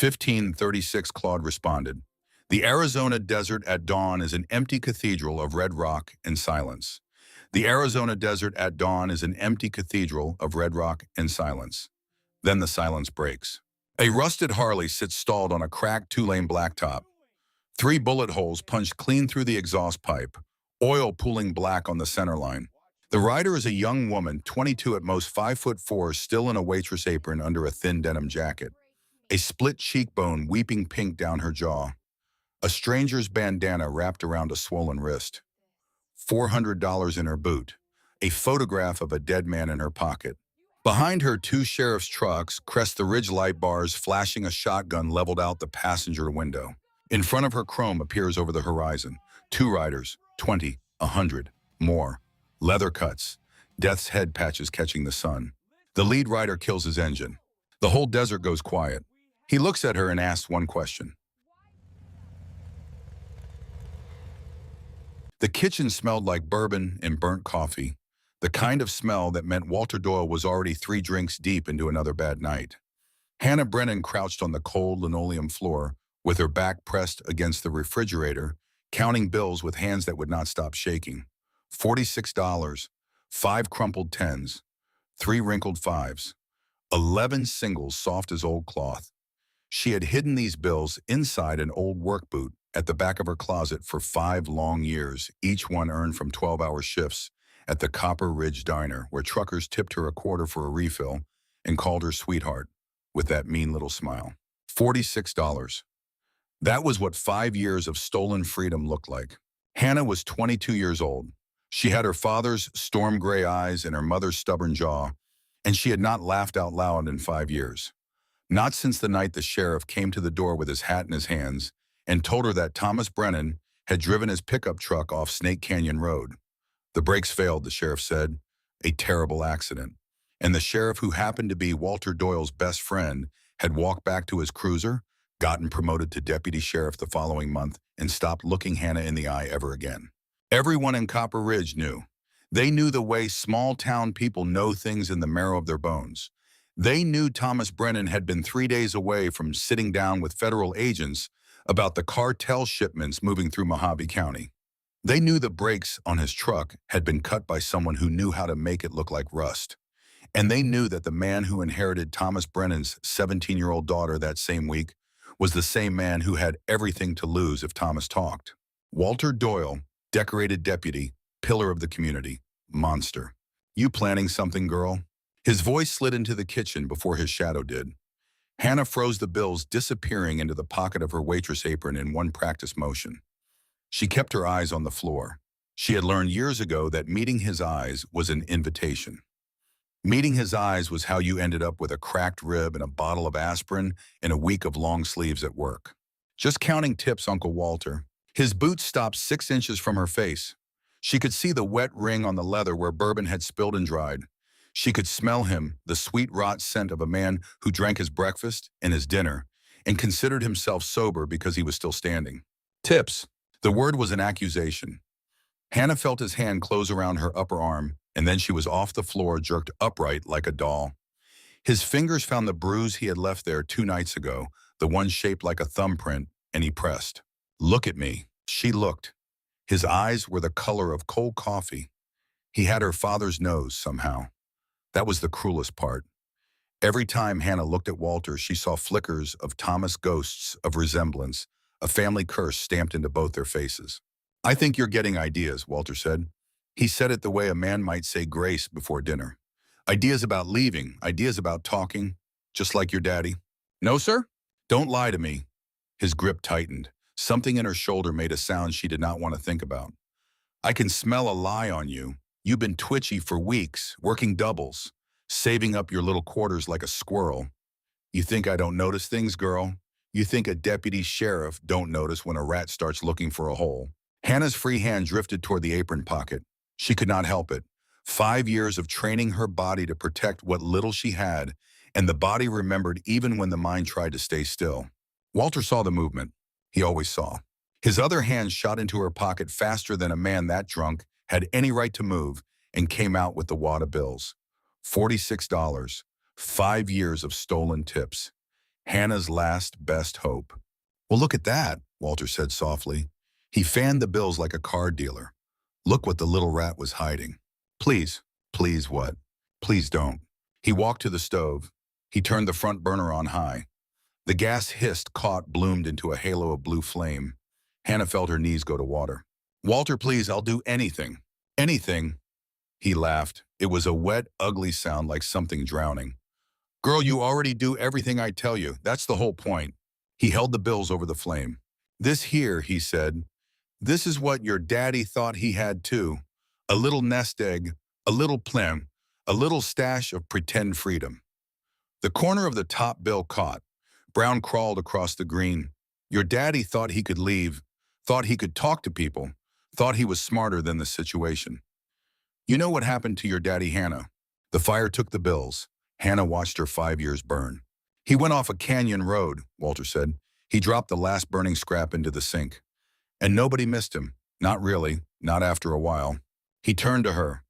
1536 Claude responded. The Arizona desert at dawn is an empty cathedral of red rock and silence. The Arizona desert at dawn is an empty cathedral of red rock and silence. Then the silence breaks. A rusted Harley sits stalled on a cracked two-lane blacktop. 3 bullet holes punched clean through the exhaust pipe, oil pooling black on the center line. The rider is a young woman, 22 at most, 5'4", still in a waitress apron under a thin denim jacket. A split cheekbone weeping pink down her jaw. A stranger's bandana wrapped around a swollen wrist. $400 in her boot. A photograph of a dead man in her pocket. Behind her, 2 sheriff's trucks crest the ridge light bars, flashing a shotgun leveled out the passenger window. In front of her, chrome appears over the horizon. 2 riders, 20, 100, more. Leather cuts, death's head patches catching the sun. The lead rider kills his engine. The whole desert goes quiet. He looks at her and asks one question. The kitchen smelled like bourbon and burnt coffee, the kind of smell that meant Walter Doyle was already 3 drinks deep into another bad night. Hannah Brennan crouched on the cold linoleum floor, with her back pressed against the refrigerator, counting bills with hands that would not stop shaking. $46, 5 crumpled 10s, 3 wrinkled 5s, 11 singles soft as old cloth. She had hidden these bills inside an old work boot at the back of her closet for 5 long years, each one earned from 12-hour shifts at the Copper Ridge Diner, where truckers tipped her a quarter for a refill and called her sweetheart with that mean little smile. $46. That was what 5 years of stolen freedom looked like. Hannah was 22 years old. She had her father's storm gray eyes and her mother's stubborn jaw, and she had not laughed out loud in 5 years. Not since the night the sheriff came to the door with his hat in his hands and told her that Thomas Brennan had driven his pickup truck off Snake Canyon Road. The brakes failed, the sheriff said. A terrible accident. And the sheriff, who happened to be Walter Doyle's best friend, had walked back to his cruiser, gotten promoted to deputy sheriff the following month, and stopped looking Hannah in the eye ever again. Everyone in Copper Ridge knew. They knew the way small-town people know things in the marrow of their bones. They knew Thomas Brennan had been 3 days away from sitting down with federal agents about the cartel shipments moving through Mojave County. They knew the brakes on his truck had been cut by someone who knew how to make it look like rust. And they knew that the man who inherited Thomas Brennan's 17-year-old daughter that same week was the same man who had everything to lose if Thomas talked. Walter Doyle, decorated deputy, pillar of the community, monster. You planning something, girl? His voice slid into the kitchen before his shadow did. Hannah froze the bills, disappearing into the pocket of her waitress apron in one practice motion. She kept her eyes on the floor. She had learned years ago that meeting his eyes was an invitation. Meeting his eyes was how you ended up with a cracked rib and a bottle of aspirin and a week of long sleeves at work. Just counting tips, Uncle Walter. His boots stopped 6 inches from her face. She could see the wet ring on the leather where bourbon had spilled and dried. She could smell him, the sweet rot scent of a man who drank his breakfast and his dinner and considered himself sober because he was still standing. Tips. The word was an accusation. Hannah felt his hand close around her upper arm, and then she was off the floor, jerked upright like a doll. His fingers found the bruise he had left there 2 nights ago, the one shaped like a thumbprint, and he pressed. Look at me. She looked. His eyes were the color of cold coffee. He had her father's nose somehow. That was the cruelest part. Every time Hannah looked at Walter, she saw flickers of Thomas ghosts of resemblance, a family curse stamped into both their faces. I think you're getting ideas, Walter said. He said it the way a man might say grace before dinner. Ideas about leaving, ideas about talking, just like your daddy. No, sir? Don't lie to me. His grip tightened. Something in her shoulder made a sound she did not want to think about. I can smell a lie on you. You've been twitchy for weeks, working doubles, saving up your little quarters like a squirrel. You think I don't notice things, girl? You think a deputy sheriff don't notice when a rat starts looking for a hole? Hannah's free hand drifted toward the apron pocket. She could not help it. 5 years of training her body to protect what little she had, and the body remembered even when the mind tried to stay still. Walter saw the movement. He always saw. His other hand shot into her pocket faster than a man that drunk had any right to move, and came out with the wad of bills. $46. 5 years of stolen tips. Hannah's last best hope. Well, look at that, Walter said softly. He fanned the bills like a card dealer. Look what the little rat was hiding. Please, please what? Please don't. He walked to the stove. He turned the front burner on high. The gas hissed, caught, bloomed into a halo of blue flame. Hannah felt her knees go to water. Walter, please, I'll do anything. Anything. He laughed. It was a wet, ugly sound like something drowning. Girl, you already do everything I tell you. That's the whole point. He held the bills over the flame. This here, he said, this is what your daddy thought he had too. A little nest egg, a little plum, a little stash of pretend freedom. The corner of the top bill caught. Brown crawled across the green. Your daddy thought he could leave, thought he could talk to people, thought he was smarter than the situation. You know what happened to your daddy, Hannah? The fire took the bills. Hannah watched her 5 years burn. He went off a canyon road, Walter said. He dropped the last burning scrap into the sink. And nobody missed him. Not really, not after a while. He turned to her.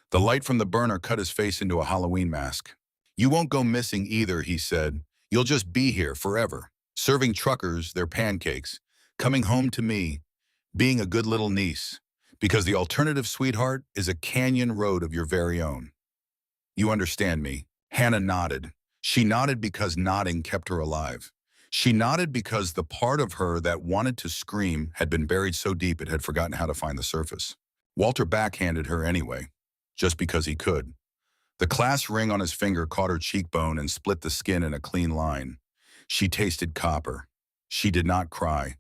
The light from the burner cut his face into a Halloween mask. You won't go missing either, he said. You'll just be here forever, serving truckers their pancakes, coming home to me, being a good little niece, because the alternative, sweetheart, is a canyon road of your very own. You understand me? Hannah nodded. She nodded because nodding kept her alive. She nodded because the part of her that wanted to scream had been buried so deep it had forgotten how to find the surface. Walter backhanded her anyway, just because he could. The class ring on his finger caught her cheekbone and split the skin in a clean line. She tasted copper. She did not cry.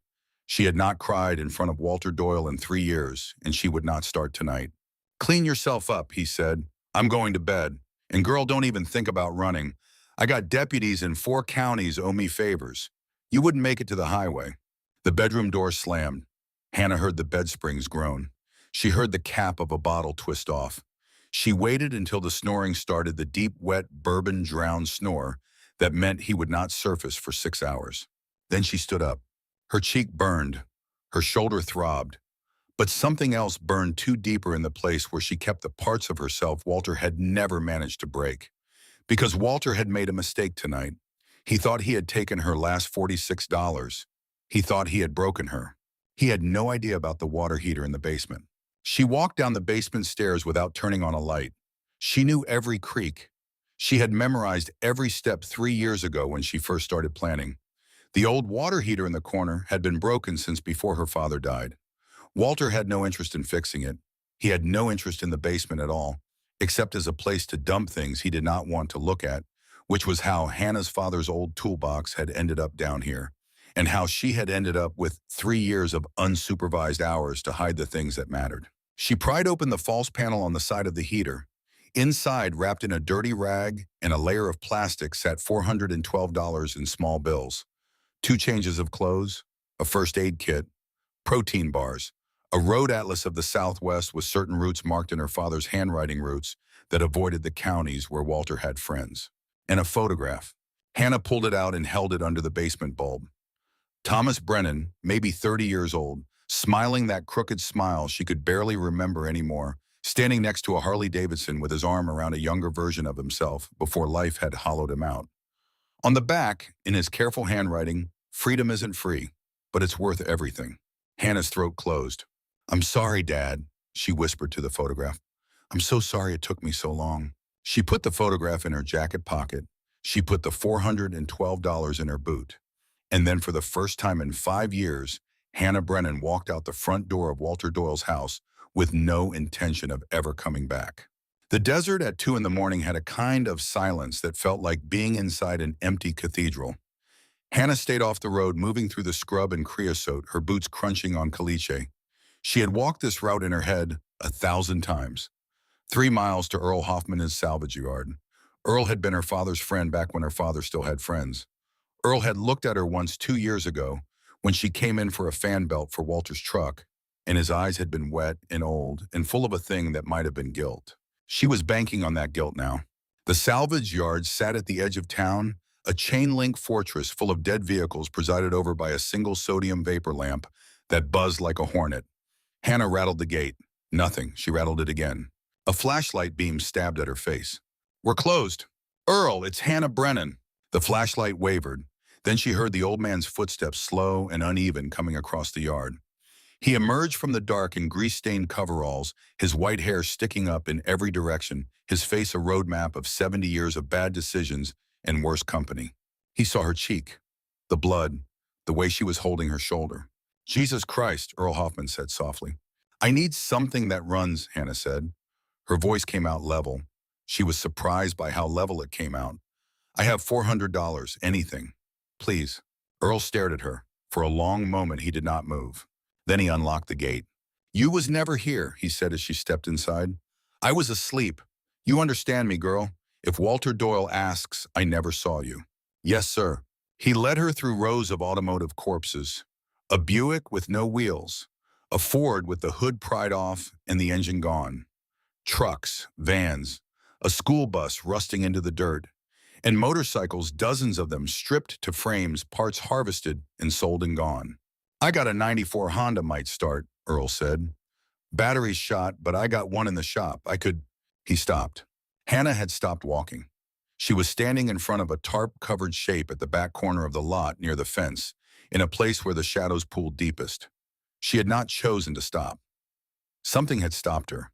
She had not cried in front of Walter Doyle in 3 years, and she would not start tonight. Clean yourself up, he said. I'm going to bed. And girl, don't even think about running. I got deputies in 4 counties owe me favors. You wouldn't make it to the highway. The bedroom door slammed. Hannah heard the bed springs groan. She heard the cap of a bottle twist off. She waited until the snoring started, the deep, wet, bourbon-drowned snore that meant he would not surface for 6 hours. Then she stood up. Her cheek burned. Her shoulder throbbed. But something else burned too deeper in the place where she kept the parts of herself Walter had never managed to break. Because Walter had made a mistake tonight. He thought he had taken her last $46. He thought he had broken her. He had no idea about the water heater in the basement. She walked down the basement stairs without turning on a light. She knew every creak. She had memorized every step 3 years ago when she first started planning. The old water heater in the corner had been broken since before her father died. Walter had no interest in fixing it. He had no interest in the basement at all, except as a place to dump things he did not want to look at, which was how Hannah's father's old toolbox had ended up down here, and how she had ended up with 3 years of unsupervised hours to hide the things that mattered. She pried open the false panel on the side of the heater. Inside, wrapped in a dirty rag and a layer of plastic, sat $412 in small bills. 2 changes of clothes, a first aid kit, protein bars, a road atlas of the Southwest with certain routes marked in her father's handwriting routes that avoided the counties where Walter had friends, and a photograph. Hannah pulled it out and held it under the basement bulb. Thomas Brennan, maybe 30 years old, smiling that crooked smile she could barely remember anymore, standing next to a Harley Davidson with his arm around a younger version of himself before life had hollowed him out. On the back, in his careful handwriting, freedom isn't free, but it's worth everything. Hannah's throat closed. I'm sorry, Dad, she whispered to the photograph. I'm so sorry it took me so long. She put the photograph in her jacket pocket. She put the $412 in her boot. And then for the first time in 5 years, Hannah Brennan walked out the front door of Walter Doyle's house with no intention of ever coming back. The desert at 2 in the morning had a kind of silence that felt like being inside an empty cathedral. Hannah stayed off the road, moving through the scrub and creosote, her boots crunching on caliche. She had walked this route in her head 1,000 times. 3 miles to Earl Hoffman's salvage yard. Earl had been her father's friend back when her father still had friends. Earl had looked at her once 2 years ago when she came in for a fan belt for Walter's truck, and his eyes had been wet and old and full of a thing that might have been guilt. She was banking on that guilt now. The salvage yard sat at the edge of town, a chain-link fortress full of dead vehicles presided over by a single sodium vapor lamp that buzzed like a hornet. Hannah rattled the gate. Nothing. She rattled it again. A flashlight beam stabbed at her face. We're closed. Earl, it's Hannah Brennan. The flashlight wavered. Then she heard the old man's footsteps slow and uneven coming across the yard. He emerged from the dark in grease-stained coveralls, his white hair sticking up in every direction, his face a roadmap of 70 years of bad decisions and worse company. He saw her cheek, the blood, the way she was holding her shoulder. Jesus Christ, Earl Hoffman said softly. I need something that runs, Hannah said. Her voice came out level. She was surprised by how level it came out. I have $400, anything. Please. Earl stared at her. For a long moment, he did not move. Then he unlocked the gate. You was never here, he said as she stepped inside. I was asleep. You understand me, girl. If Walter Doyle asks, I never saw you. Yes, sir. He led her through rows of automotive corpses. A Buick with no wheels. A Ford with the hood pried off and the engine gone. Trucks, vans, a school bus rusting into the dirt, and motorcycles, dozens of them stripped to frames, parts harvested and sold and gone. I got a '94 Honda might start, Earl said. Battery's shot, but I got one in the shop. I could... He stopped. Hannah had stopped walking. She was standing in front of a tarp-covered shape at the back corner of the lot near the fence, in a place where the shadows pooled deepest. She had not chosen to stop. Something had stopped her.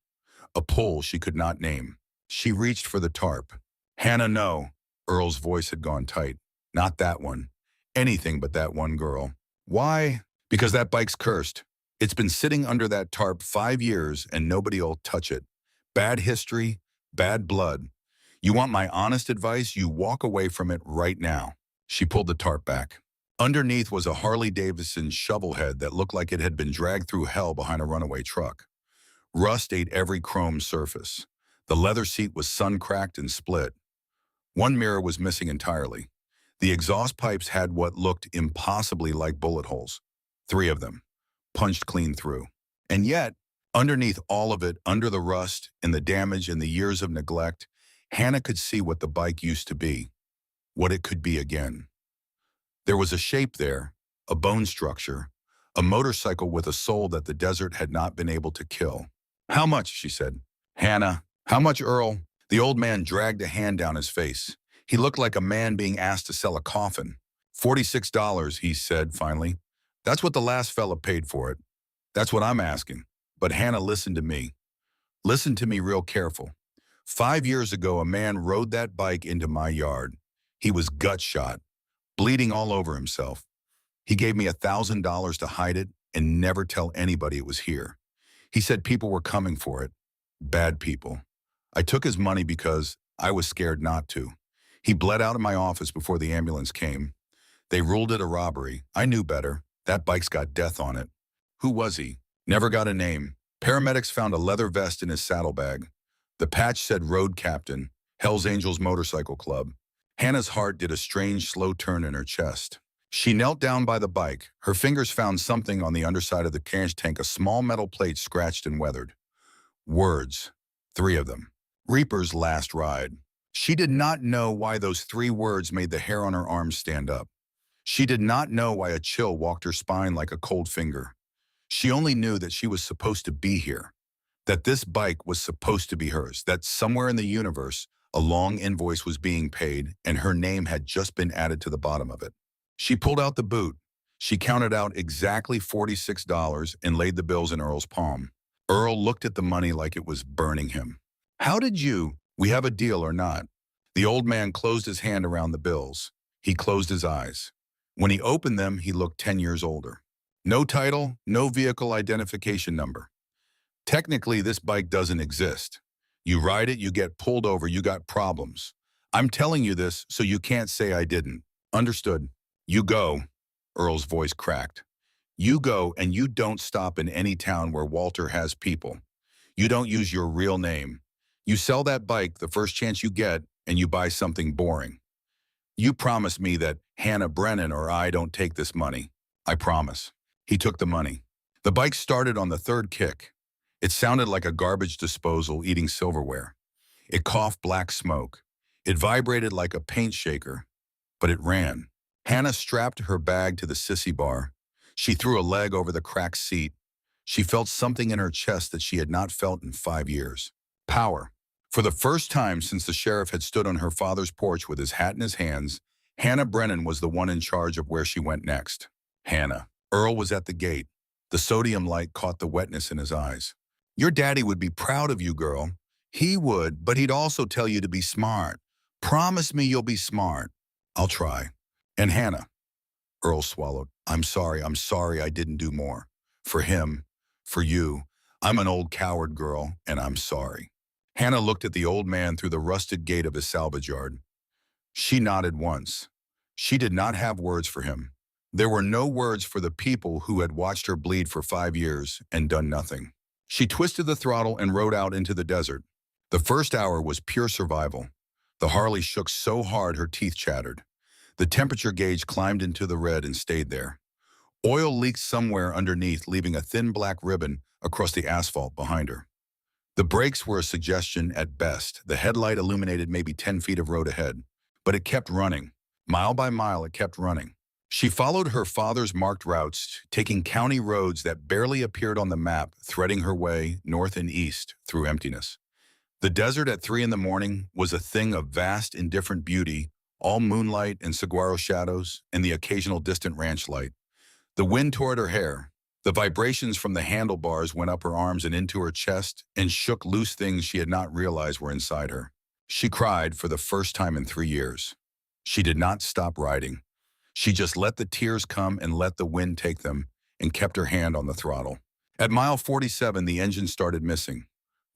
A pull she could not name. She reached for the tarp. Hannah, no. Earl's voice had gone tight. Not that one. Anything but that one girl. Why? Because that bike's cursed. It's been sitting under that tarp 5 years and nobody'll touch it. Bad history, bad blood. You want my honest advice? You walk away from it right now. She pulled the tarp back. Underneath was a Harley Davidson shovel head that looked like it had been dragged through hell behind a runaway truck. Rust ate every chrome surface. The leather seat was sun-cracked and split. One mirror was missing entirely. The exhaust pipes had what looked impossibly like bullet holes. 3 of them, punched clean through. And yet, underneath all of it, under the rust and the damage and the years of neglect, Hannah could see what the bike used to be, what it could be again. There was a shape there, a bone structure, a motorcycle with a soul that the desert had not been able to kill. How much, she said. Hannah, how much, Earl? The old man dragged a hand down his face. He looked like a man being asked to sell a coffin. $46, he said finally. That's what the last fella paid for it. That's what I'm asking. But Hannah, listen to me. Listen to me real careful. 5 years ago, a man rode that bike into my yard. He was gut shot, bleeding all over himself. He gave me $1,000 to hide it and never tell anybody it was here. He said people were coming for it. Bad people. I took his money because I was scared not to. He bled out in my office before the ambulance came. They ruled it a robbery. I knew better. That bike's got death on it. Who was he? Never got a name. Paramedics found a leather vest in his saddlebag. The patch said Road Captain, Hell's Angels Motorcycle Club. Hannah's heart did a strange, slow turn in her chest. She knelt down by the bike. Her fingers found something on the underside of the gas tank, a small metal plate scratched and weathered. Words. 3 of them. Reaper's last ride. She did not know why those 3 words made the hair on her arms stand up. She did not know why a chill walked her spine like a cold finger. She only knew that she was supposed to be here, that this bike was supposed to be hers, that somewhere in the universe, a long invoice was being paid and her name had just been added to the bottom of it. She pulled out the boot. She counted out exactly $46 and laid the bills in Earl's palm. Earl looked at the money like it was burning him. How did you? We have a deal or not? The old man closed his hand around the bills. He closed his eyes. When he opened them, he looked 10 years older. No title, no vehicle identification number. Technically, this bike doesn't exist. You ride it, you get pulled over, you got problems. I'm telling you this so you can't say I didn't. Understood. You go. Earl's voice cracked. You go and you don't stop in any town where Walter has people. You don't use your real name. You sell that bike the first chance you get and you buy something boring. You promise me that Hannah Brennan or I don't take this money. I promise. He took the money. The bike started on the 3rd kick. It sounded like a garbage disposal eating silverware. It coughed black smoke. It vibrated like a paint shaker, but it ran. Hannah strapped her bag to the sissy bar. She threw a leg over the cracked seat. She felt something in her chest that she had not felt in 5 years. Power. For the first time since the sheriff had stood on her father's porch with his hat in his hands, Hannah Brennan was the one in charge of where she went next. Hannah. Earl was at the gate. The sodium light caught the wetness in his eyes. Your daddy would be proud of you, girl. He would, but he'd also tell you to be smart. Promise me you'll be smart. I'll try. And Hannah. Earl swallowed. I'm sorry I didn't do more. For him, for you. I'm an old coward, girl, and I'm sorry. Hannah looked at the old man through the rusted gate of his salvage yard. She nodded once. She did not have words for him. There were no words for the people who had watched her bleed for 5 years and done nothing. She twisted the throttle and rode out into the desert. The first hour was pure survival. The Harley shook so hard her teeth chattered. The temperature gauge climbed into the red and stayed there. Oil leaked somewhere underneath, leaving a thin black ribbon across the asphalt behind her. The brakes were a suggestion at best. The headlight illuminated maybe 10 feet of road ahead. But it kept running. Mile by mile, it kept running. She followed her father's marked routes, taking county roads that barely appeared on the map, threading her way north and east through emptiness. The desert at 3 in the morning was a thing of vast, indifferent beauty, all moonlight and saguaro shadows and the occasional distant ranch light. The wind tore at her hair. The vibrations from the handlebars went up her arms and into her chest and shook loose things she had not realized were inside her. She cried for the first time in 3 years. She did not stop riding. She just let the tears come and let the wind take them and kept her hand on the throttle. At mile 47, the engine started missing.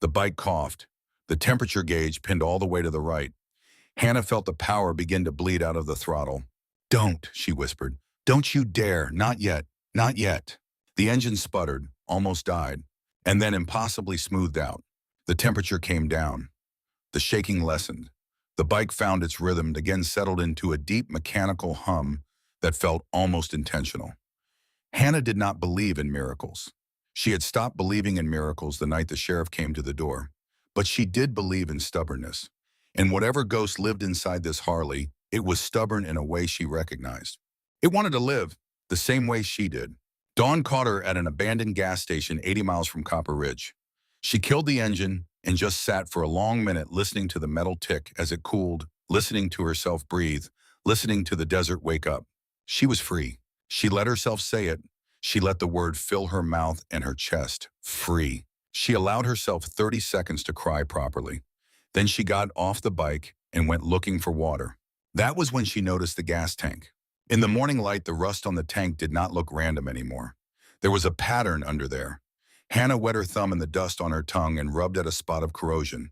The bike coughed. The temperature gauge pinned all the way to the right. Hannah felt the power begin to bleed out of the throttle. Don't, she whispered. Don't you dare, not yet, not yet. The engine sputtered, almost died, and then impossibly smoothed out. The temperature came down. The shaking lessened. The bike found its rhythm and again settled into a deep mechanical hum that felt almost intentional. Hannah did not believe in miracles. She had stopped believing in miracles the night the sheriff came to the door. But she did believe in stubbornness. And whatever ghost lived inside this Harley, it was stubborn in a way she recognized. It wanted to live the same way she did. Dawn caught her at an abandoned gas station 80 miles from Copper Ridge. She killed the engine and just sat for a long minute listening to the metal tick as it cooled, listening to herself breathe, listening to the desert wake up. She was free. She let herself say it. She let the word fill her mouth and her chest. Free. She allowed herself 30 seconds to cry properly. Then she got off the bike and went looking for water. That was when she noticed the gas tank. In the morning light, the rust on the tank did not look random anymore. There was a pattern under there. Hannah wet her thumb in the dust on her tongue and rubbed at a spot of corrosion.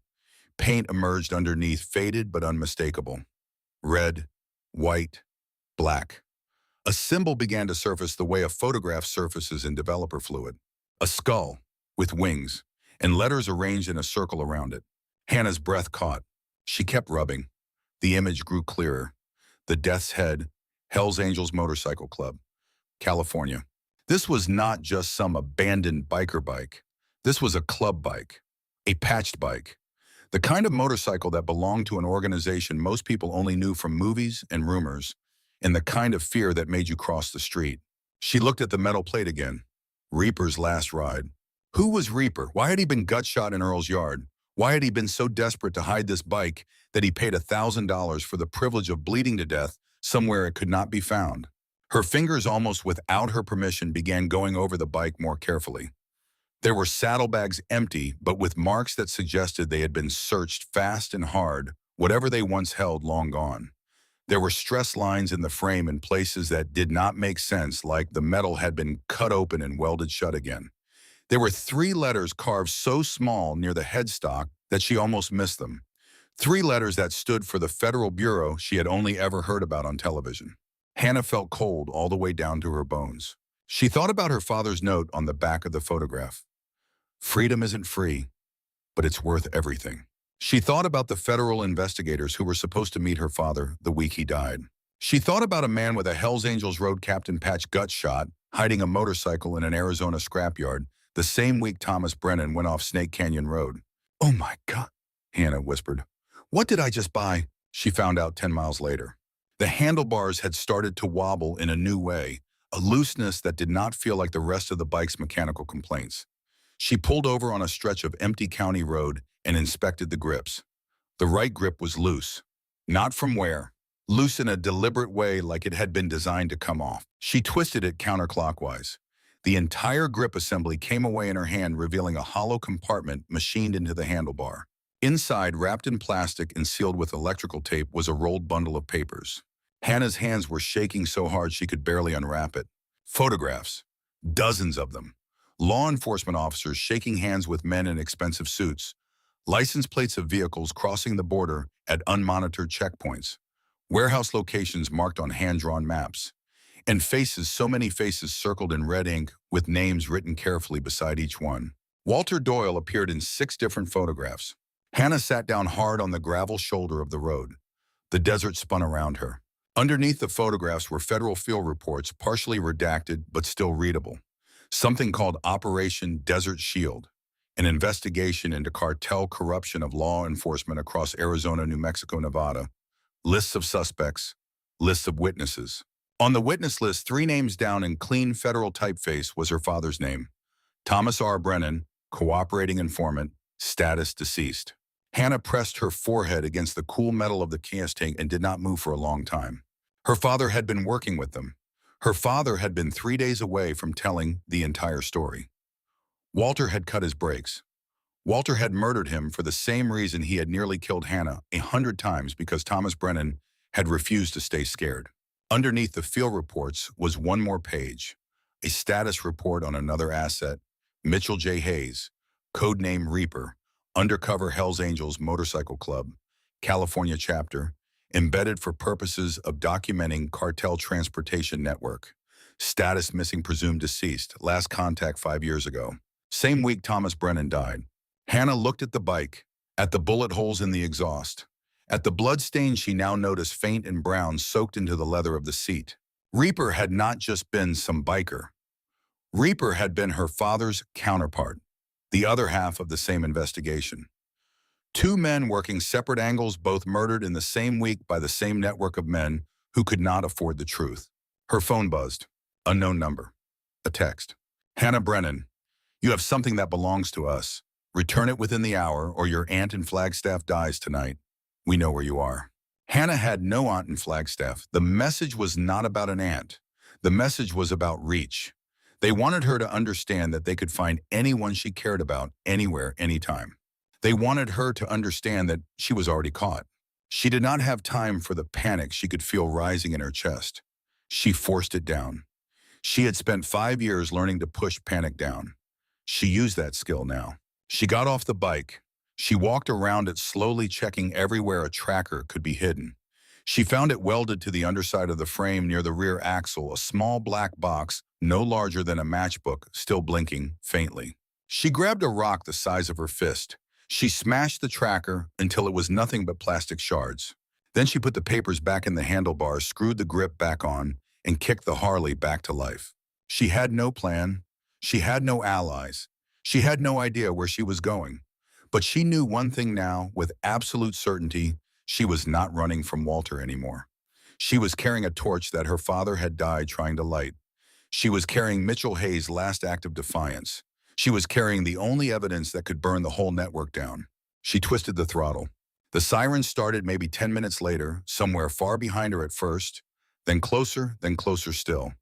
Paint emerged underneath, faded but unmistakable. Red, white, black. A symbol began to surface the way a photograph surfaces in developer fluid. A skull, with wings, and letters arranged in a circle around it. Hannah's breath caught. She kept rubbing. The image grew clearer. The Death's Head, Hell's Angels Motorcycle Club, California. This was not just some abandoned biker bike. This was a club bike, a patched bike. The kind of motorcycle that belonged to an organization most people only knew from movies and rumors, and the kind of fear that made you cross the street. She looked at the metal plate again. Reaper's last ride. Who was Reaper? Why had he been gut-shot in Earl's yard? Why had he been so desperate to hide this bike that he paid $1,000 for the privilege of bleeding to death somewhere it could not be found? Her fingers, almost without her permission, began going over the bike more carefully. There were saddlebags empty, but with marks that suggested they had been searched fast and hard, whatever they once held long gone. There were stress lines in the frame in places that did not make sense, like the metal had been cut open and welded shut again. There were 3 letters carved so small near the headstock that she almost missed them. 3 letters that stood for the federal bureau she had only ever heard about on television. Hannah felt cold all the way down to her bones. She thought about her father's note on the back of the photograph. Freedom isn't free, but it's worth everything. She thought about the federal investigators who were supposed to meet her father the week he died. She thought about a man with a Hells Angels road captain patch gut shot, hiding a motorcycle in an Arizona scrapyard, the same week Thomas Brennan went off Snake Canyon Road. Oh my God, Hannah whispered. What did I just buy? She found out 10 miles later. The handlebars had started to wobble in a new way, a looseness that did not feel like the rest of the bike's mechanical complaints. She pulled over on a stretch of empty county road and inspected the grips. The right grip was loose. Not from wear, loose in a deliberate way like it had been designed to come off. She twisted it counterclockwise. The entire grip assembly came away in her hand, revealing a hollow compartment machined into the handlebar. Inside, wrapped in plastic and sealed with electrical tape, was a rolled bundle of papers. Hannah's hands were shaking so hard she could barely unwrap it. Photographs. Dozens of them. Law enforcement officers shaking hands with men in expensive suits. License plates of vehicles crossing the border at unmonitored checkpoints. Warehouse locations marked on hand-drawn maps. And faces, so many faces circled in red ink with names written carefully beside each one. Walter Doyle appeared in 6 different photographs. Hannah sat down hard on the gravel shoulder of the road. The desert spun around her. Underneath the photographs were federal field reports, partially redacted but still readable. Something called Operation Desert Shield, an investigation into cartel corruption of law enforcement across Arizona, New Mexico, Nevada. Lists of suspects, lists of witnesses. On the witness list, 3 names down in clean federal typeface was her father's name. Thomas R. Brennan, cooperating informant, status deceased. Hannah pressed her forehead against the cool metal of the gas tank and did not move for a long time. Her father had been working with them. Her father had been 3 days away from telling the entire story. Walter had cut his brakes. Walter had murdered him for the same reason he had nearly killed Hannah 100 times, because Thomas Brennan had refused to stay scared. Underneath the field reports was one more page, a status report on another asset, Mitchell J. Hayes, codename Reaper, undercover Hells Angels Motorcycle Club, California chapter, embedded for purposes of documenting cartel transportation network. Status missing, presumed deceased, last contact 5 years ago. Same week Thomas Brennan died. Hannah looked at the bike, at the bullet holes in the exhaust, at the blood stains she now noticed faint and brown soaked into the leather of the seat. Reaper had not just been some biker. Reaper had been her father's counterpart, the other half of the same investigation. 2 men working separate angles, both murdered in the same week by the same network of men who could not afford the truth. Her phone buzzed. Unknown number. A text. Hannah Brennan, you have something that belongs to us. Return it within the hour or your aunt in Flagstaff dies tonight. We know where you are. Hannah had no aunt in Flagstaff. The message was not about an aunt. The message was about reach. They wanted her to understand that they could find anyone she cared about, anywhere, anytime. They wanted her to understand that she was already caught. She did not have time for the panic she could feel rising in her chest. She forced it down. She had spent 5 years learning to push panic down. She used that skill now. She got off the bike. She walked around it, slowly checking everywhere a tracker could be hidden. She found it welded to the underside of the frame near the rear axle, a small black box, no larger than a matchbook, still blinking faintly. She grabbed a rock the size of her fist. She smashed the tracker until it was nothing but plastic shards. Then she put the papers back in the handlebars, screwed the grip back on, and kicked the Harley back to life. She had no plan. She had no allies. She had no idea where she was going. But she knew one thing now with absolute certainty: she was not running from Walter anymore. She was carrying a torch that her father had died trying to light. She was carrying Mitchell Hayes' last act of defiance. She was carrying the only evidence that could burn the whole network down. She twisted the throttle. The siren started maybe 10 minutes later, somewhere far behind her at first, then closer still.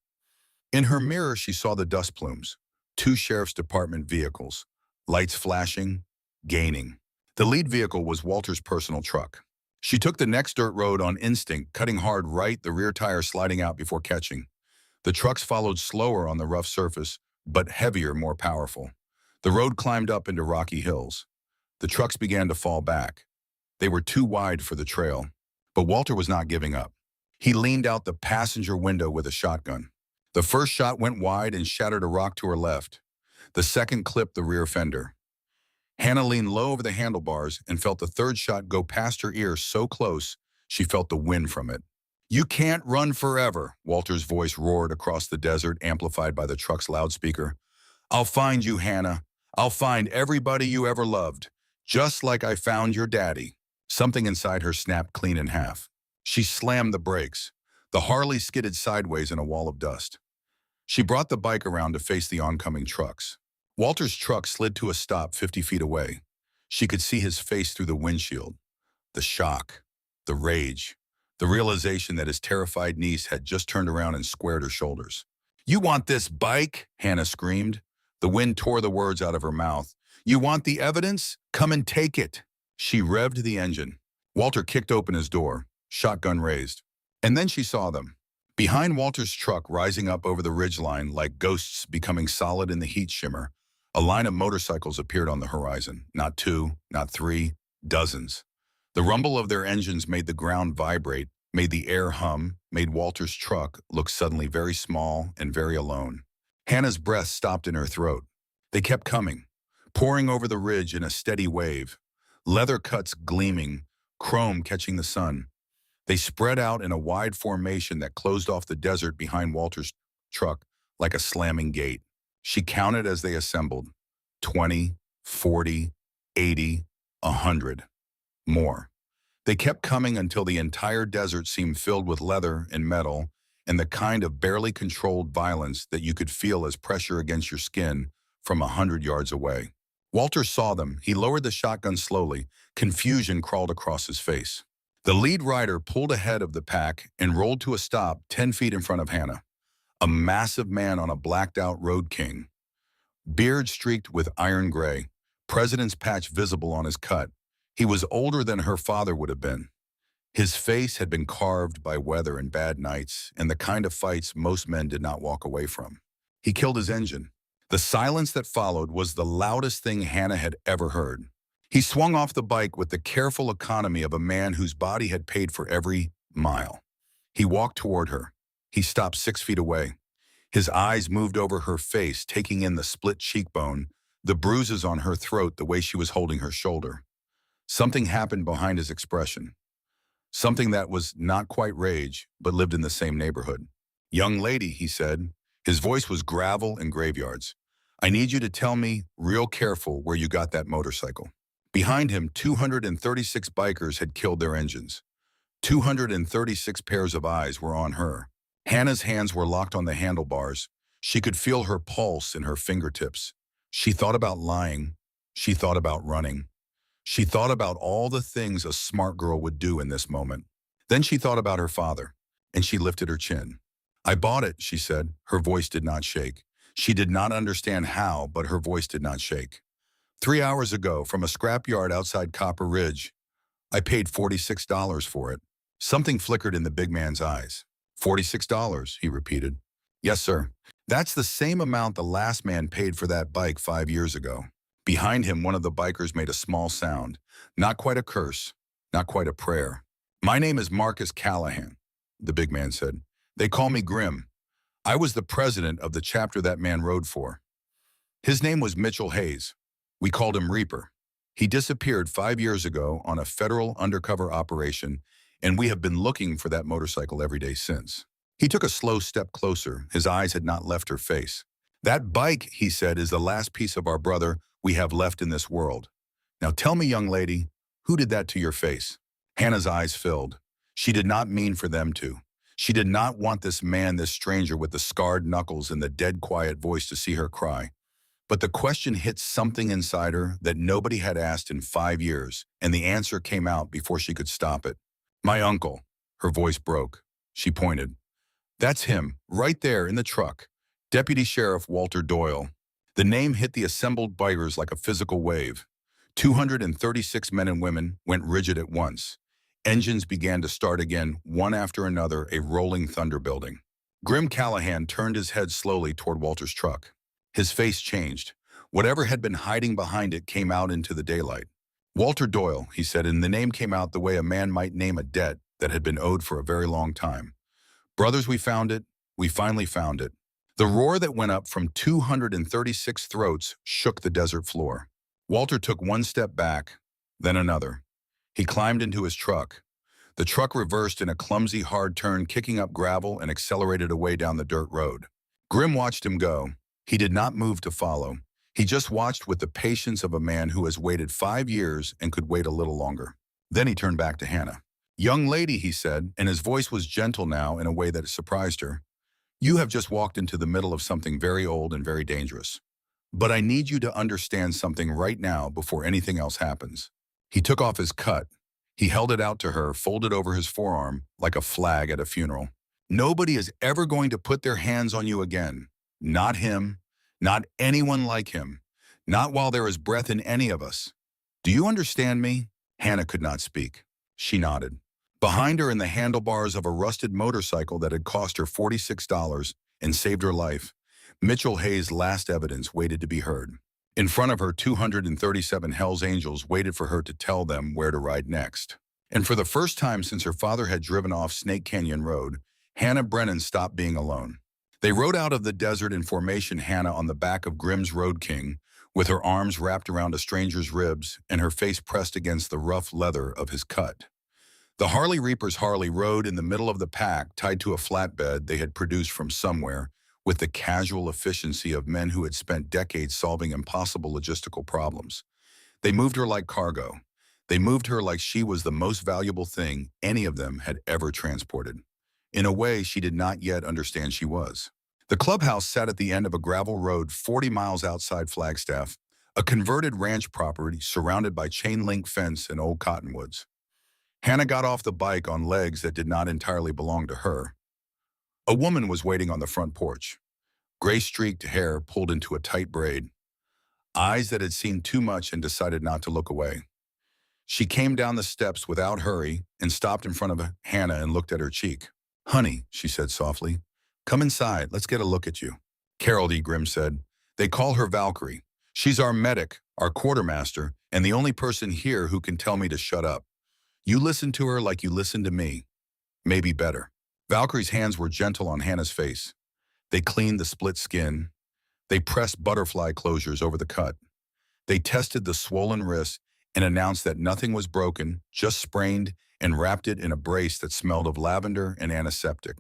In her mirror, she saw the dust plumes. 2 sheriff's department vehicles, lights flashing, gaining. The lead vehicle was Walter's personal truck. She took the next dirt road on instinct, cutting hard right, the rear tire sliding out before catching. The trucks followed slower on the rough surface, but heavier, more powerful. The road climbed up into rocky hills. The trucks began to fall back. They were too wide for the trail. But Walter was not giving up. He leaned out the passenger window with a shotgun. The first shot went wide and shattered a rock to her left. The second clipped the rear fender. Hannah leaned low over the handlebars and felt the third shot go past her ear so close she felt the wind from it. "You can't run forever," Walter's voice roared across the desert, amplified by the truck's loudspeaker. "I'll find you, Hannah. I'll find everybody you ever loved, just like I found your daddy." Something inside her snapped clean in half. She slammed the brakes. The Harley skidded sideways in a wall of dust. She brought the bike around to face the oncoming trucks. Walter's truck slid to a stop 50 feet away. She could see his face through the windshield. The shock, the rage, The realization that his terrified niece had just turned around and squared her shoulders. "You want this bike?" Hannah screamed. The wind tore the words out of her mouth. "You want the evidence? Come and take it." She revved the engine. Walter kicked open his door, shotgun raised. And then she saw them. Behind Walter's truck, rising up over the ridgeline like ghosts becoming solid in the heat shimmer, a line of motorcycles appeared on the horizon. Not two, not three, dozens. The rumble of their engines made the ground vibrate, made the air hum, made Walter's truck look suddenly very small and very alone. Hannah's breath stopped in her throat. They kept coming, pouring over the ridge in a steady wave, leather cuts gleaming, chrome catching the sun. They spread out in a wide formation that closed off the desert behind Walter's truck like a slamming gate. She counted as they assembled. 20, 40, 80, 100. More. They kept coming until the entire desert seemed filled with leather and metal and the kind of barely controlled violence that you could feel as pressure against your skin from 100 yards away. Walter saw them. He lowered the shotgun slowly. Confusion crawled across his face. The lead rider pulled ahead of the pack and rolled to a stop 10 feet in front of Hannah. A massive man on a blacked-out Road King. Beard streaked with iron gray, president's patch visible on his cut. He was older than her father would have been. His face had been carved by weather and bad nights and the kind of fights most men did not walk away from. He killed his engine. The silence that followed was the loudest thing Hannah had ever heard. He swung off the bike with the careful economy of a man whose body had paid for every mile. He walked toward her. He stopped 6 feet away. His eyes moved over her face, taking in the split cheekbone, the bruises on her throat, the way she was holding her shoulder. Something happened behind his expression. Something that was not quite rage, but lived in the same neighborhood. "Young lady," he said. His voice was gravel and graveyards. "I need you to tell me, real careful, where you got that motorcycle." Behind him, 236 bikers had killed their engines. 236 pairs of eyes were on her. Hannah's hands were locked on the handlebars. She could feel her pulse in her fingertips. She thought about lying. She thought about running. She thought about all the things a smart girl would do in this moment. Then she thought about her father, and she lifted her chin. "I bought it," she said. Her voice did not shake. She did not understand how, but her voice did not shake. 3 hours ago, from a scrapyard outside Copper Ridge. I paid $46 for it." Something flickered in the big man's eyes. $46, he repeated. "Yes, sir. That's the same amount the last man paid for that bike 5 years ago." Behind him, one of the bikers made a small sound. Not quite a curse, not quite a prayer. "My name is Marcus Callahan," the big man said. "They call me Grim. I was the president of the chapter that man rode for. His name was Mitchell Hayes. We called him Reaper. He disappeared 5 years ago on a federal undercover operation, and we have been looking for that motorcycle every day since." He took a slow step closer. His eyes had not left her face. "That bike," he said, "is the last piece of our brother we have left in this world. Now tell me, young lady, who did that to your face?" Hannah's eyes filled. She did not mean for them to. She did not want this man, this stranger with the scarred knuckles and the dead quiet voice to see her cry. But the question hit something inside her that nobody had asked in 5 years, and the answer came out before she could stop it. "My uncle." Her voice broke. She pointed. "That's him, right there in the truck. Deputy Sheriff Walter Doyle." The name hit the assembled bikers like a physical wave. 236 men and women went rigid at once. Engines began to start again, one after another, a rolling thunder building. Grim Callahan turned his head slowly toward Walter's truck. His face changed. Whatever had been hiding behind it came out into the daylight. "Walter Doyle," he said, and the name came out the way a man might name a debt that had been owed for a very long time. "Brothers, we found it. We finally found it." The roar that went up from 236 throats shook the desert floor. Walter took one step back, then another. He climbed into his truck. The truck reversed in a clumsy, hard turn, kicking up gravel and accelerated away down the dirt road. Grim watched him go. He did not move to follow. He just watched with the patience of a man who has waited 5 years and could wait a little longer. Then he turned back to Hannah. "Young lady," he said, and his voice was gentle now in a way that surprised her. "You have just walked into the middle of something very old and very dangerous. But I need you to understand something right now before anything else happens." He took off his cut. He held it out to her, folded over his forearm like a flag at a funeral. Nobody is ever going to put their hands on you again. Not him. Not anyone like him. Not while there is breath in any of us. Do you understand me? Hannah could not speak. She nodded. Behind her, in the handlebars of a rusted motorcycle that had cost her $46 and saved her life, Mitchell Hayes' last evidence waited to be heard. In front of her, 237 Hells Angels waited for her to tell them where to ride next. And for the first time since her father had driven off Snake Canyon Road, Hannah Brennan stopped being alone. They rode out of the desert in formation, Hannah on the back of Grimm's Road King, with her arms wrapped around a stranger's ribs and her face pressed against the rough leather of his cut. The Harley Reaper's Harley rode in the middle of the pack, tied to a flatbed they had produced from somewhere, with the casual efficiency of men who had spent decades solving impossible logistical problems. They moved her like cargo. They moved her like she was the most valuable thing any of them had ever transported. In a way she did not yet understand she was. The clubhouse sat at the end of a gravel road 40 miles outside Flagstaff, a converted ranch property surrounded by chain-link fence and old cottonwoods. Hannah got off the bike on legs that did not entirely belong to her. A woman was waiting on the front porch. Gray-streaked hair pulled into a tight braid. Eyes that had seen too much and decided not to look away. She came down the steps without hurry and stopped in front of Hannah and looked at her cheek. "Honey," she said softly, "come inside. Let's get a look at you." "Carol D." Grimm said. "They call her Valkyrie. She's our medic, our quartermaster, and the only person here who can tell me to shut up. You listen to her like you listen to me. Maybe better." Valkyrie's hands were gentle on Hannah's face. They cleaned the split skin. They pressed butterfly closures over the cut. They tested the swollen wrist and announced that nothing was broken, just sprained, and wrapped it in a brace that smelled of lavender and antiseptic.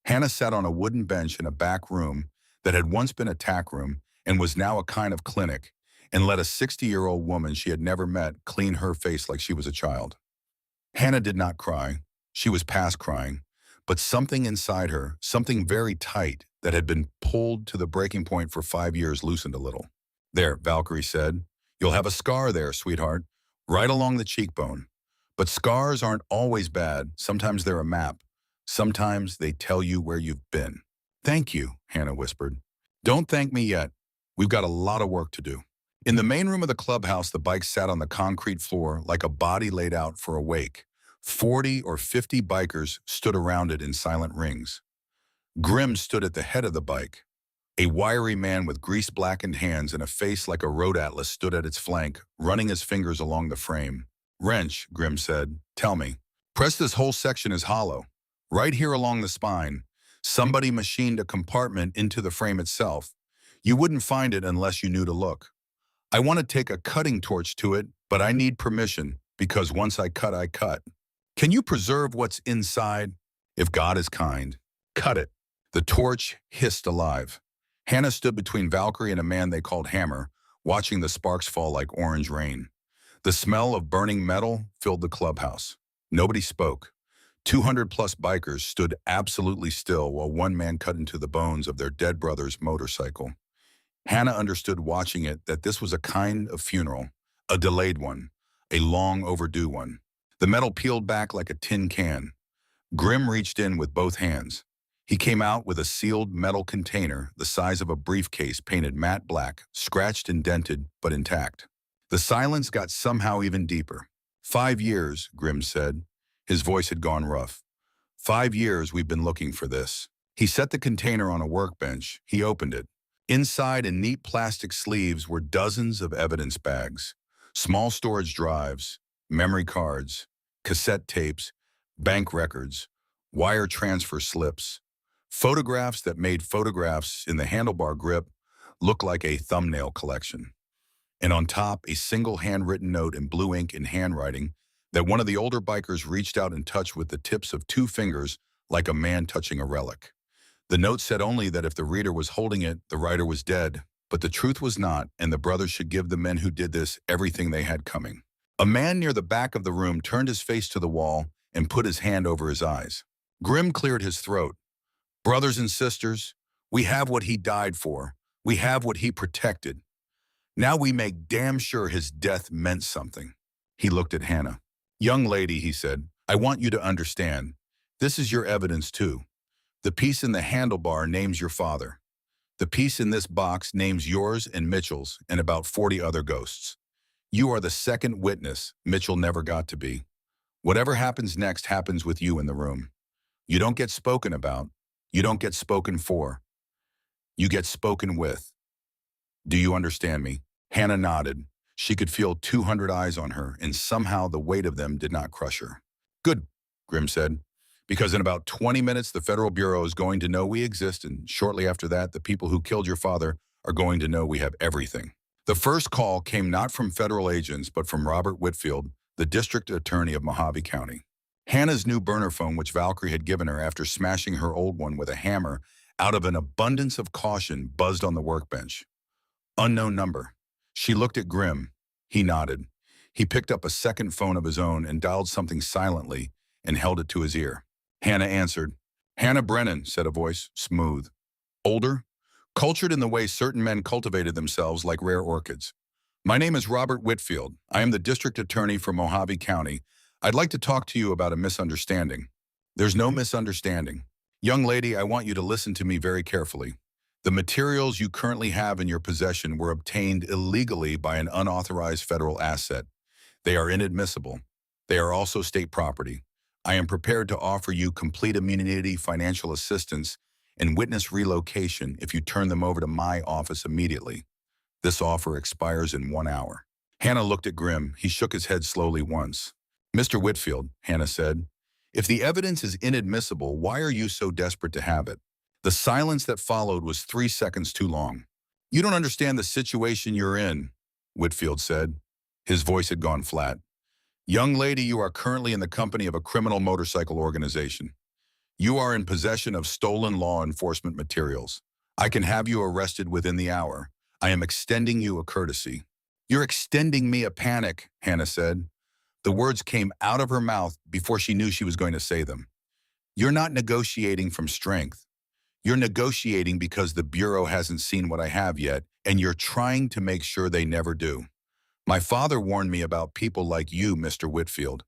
Hannah sat on a wooden bench in a back room that had once been a tack room and was now a kind of clinic, and let a 60-year-old woman she had never met clean her face like she was a child. Hannah did not cry. She was past crying. But something inside her, something very tight that had been pulled to the breaking point for 5 years, loosened a little. "There," Valkyrie said. "You'll have a scar there, sweetheart, right along the cheekbone. But scars aren't always bad. Sometimes they're a map. Sometimes they tell you where you've been." "Thank you," Hannah whispered. "Don't thank me yet. We've got a lot of work to do." In the main room of the clubhouse, the bike sat on the concrete floor like a body laid out for a wake. 40 or 50 bikers stood around it in silent rings. Grimm stood at the head of the bike. A wiry man with grease-blackened hands and a face like a road atlas stood at its flank, running his fingers along the frame. "Wrench," Grimm said. "Tell me. Press this whole section is hollow. Right here along the spine. Somebody machined a compartment into the frame itself. You wouldn't find it unless you knew to look. I want to take a cutting torch to it, but I need permission, because once I cut, I cut. Can you preserve what's inside? If God is kind, cut it." The torch hissed alive. Hannah stood between Valkyrie and a man they called Hammer, watching the sparks fall like orange rain. The smell of burning metal filled the clubhouse. Nobody spoke. 200-plus bikers stood absolutely still while one man cut into the bones of their dead brother's motorcycle. Hannah understood watching it that this was a kind of funeral, a delayed one, a long overdue one. The metal peeled back like a tin can. Grimm reached in with both hands. He came out with a sealed metal container the size of a briefcase painted matte black, scratched and dented, but intact. The silence got somehow even deeper. 5 years, Grimm said. His voice had gone rough. 5 years we've been looking for this. He set the container on a workbench. He opened it. Inside, in neat plastic sleeves, were dozens of evidence bags. Small storage drives, memory cards, cassette tapes, bank records, wire transfer slips, photographs that made photographs in the handlebar grip look like a thumbnail collection. And on top, a single handwritten note in blue ink in handwriting that one of the older bikers reached out and touched with the tips of 2 fingers like a man touching a relic. The note said only that if the reader was holding it, the writer was dead, but the truth was not, and the brothers should give the men who did this everything they had coming. A man near the back of the room turned his face to the wall and put his hand over his eyes. Grimm cleared his throat. "Brothers and sisters, we have what he died for. We have what he protected. Now we make damn sure his death meant something." He looked at Hannah. Young lady, he said, I want you to understand. This is your evidence too. The piece in the handlebar names your father. The piece in this box names yours and Mitchell's and about 40 other ghosts. You are the second witness Mitchell never got to be. Whatever happens next happens with you in the room. You don't get spoken about. You don't get spoken for. You get spoken with. Do you understand me? Hannah nodded. She could feel 200 eyes on her, and somehow the weight of them did not crush her. Good, Grimm said, because in about 20 minutes, the Federal Bureau is going to know we exist, and shortly after that, the people who killed your father are going to know we have everything. The first call came not from federal agents, but from Robert Whitfield, the district attorney of Mojave County. Hannah's new burner phone, which Valkyrie had given her after smashing her old one with a hammer out of an abundance of caution, buzzed on the workbench. Unknown number. She looked at Grimm. He nodded. He picked up a second phone of his own and dialed something silently and held it to his ear. Hannah answered. Hannah Brennan, said a voice, smooth. Older, cultured in the way certain men cultivated themselves like rare orchids. My name is Robert Whitfield. I am the district attorney for Mojave County. I'd like to talk to you about a misunderstanding. There's no misunderstanding. Young lady, I want you to listen to me very carefully. The materials you currently have in your possession were obtained illegally by an unauthorized federal asset. They are inadmissible. They are also state property. I am prepared to offer you complete immunity, financial assistance, and witness relocation if you turn them over to my office immediately. This offer expires in 1 hour. Hannah looked at Grimm. He shook his head slowly once. Mr. Whitfield, Hannah said, if the evidence is inadmissible, why are you so desperate to have it? The silence that followed was 3 seconds too long. You don't understand the situation you're in, Whitfield said. His voice had gone flat. Young lady, you are currently in the company of a criminal motorcycle organization. You are in possession of stolen law enforcement materials. I can have you arrested within the hour. I am extending you a courtesy. You're extending me a panic, Hannah said. The words came out of her mouth before she knew she was going to say them. You're not negotiating from strength. You're negotiating because the Bureau hasn't seen what I have yet, and you're trying to make sure they never do. My father warned me about people like you, Mr. Whitfield.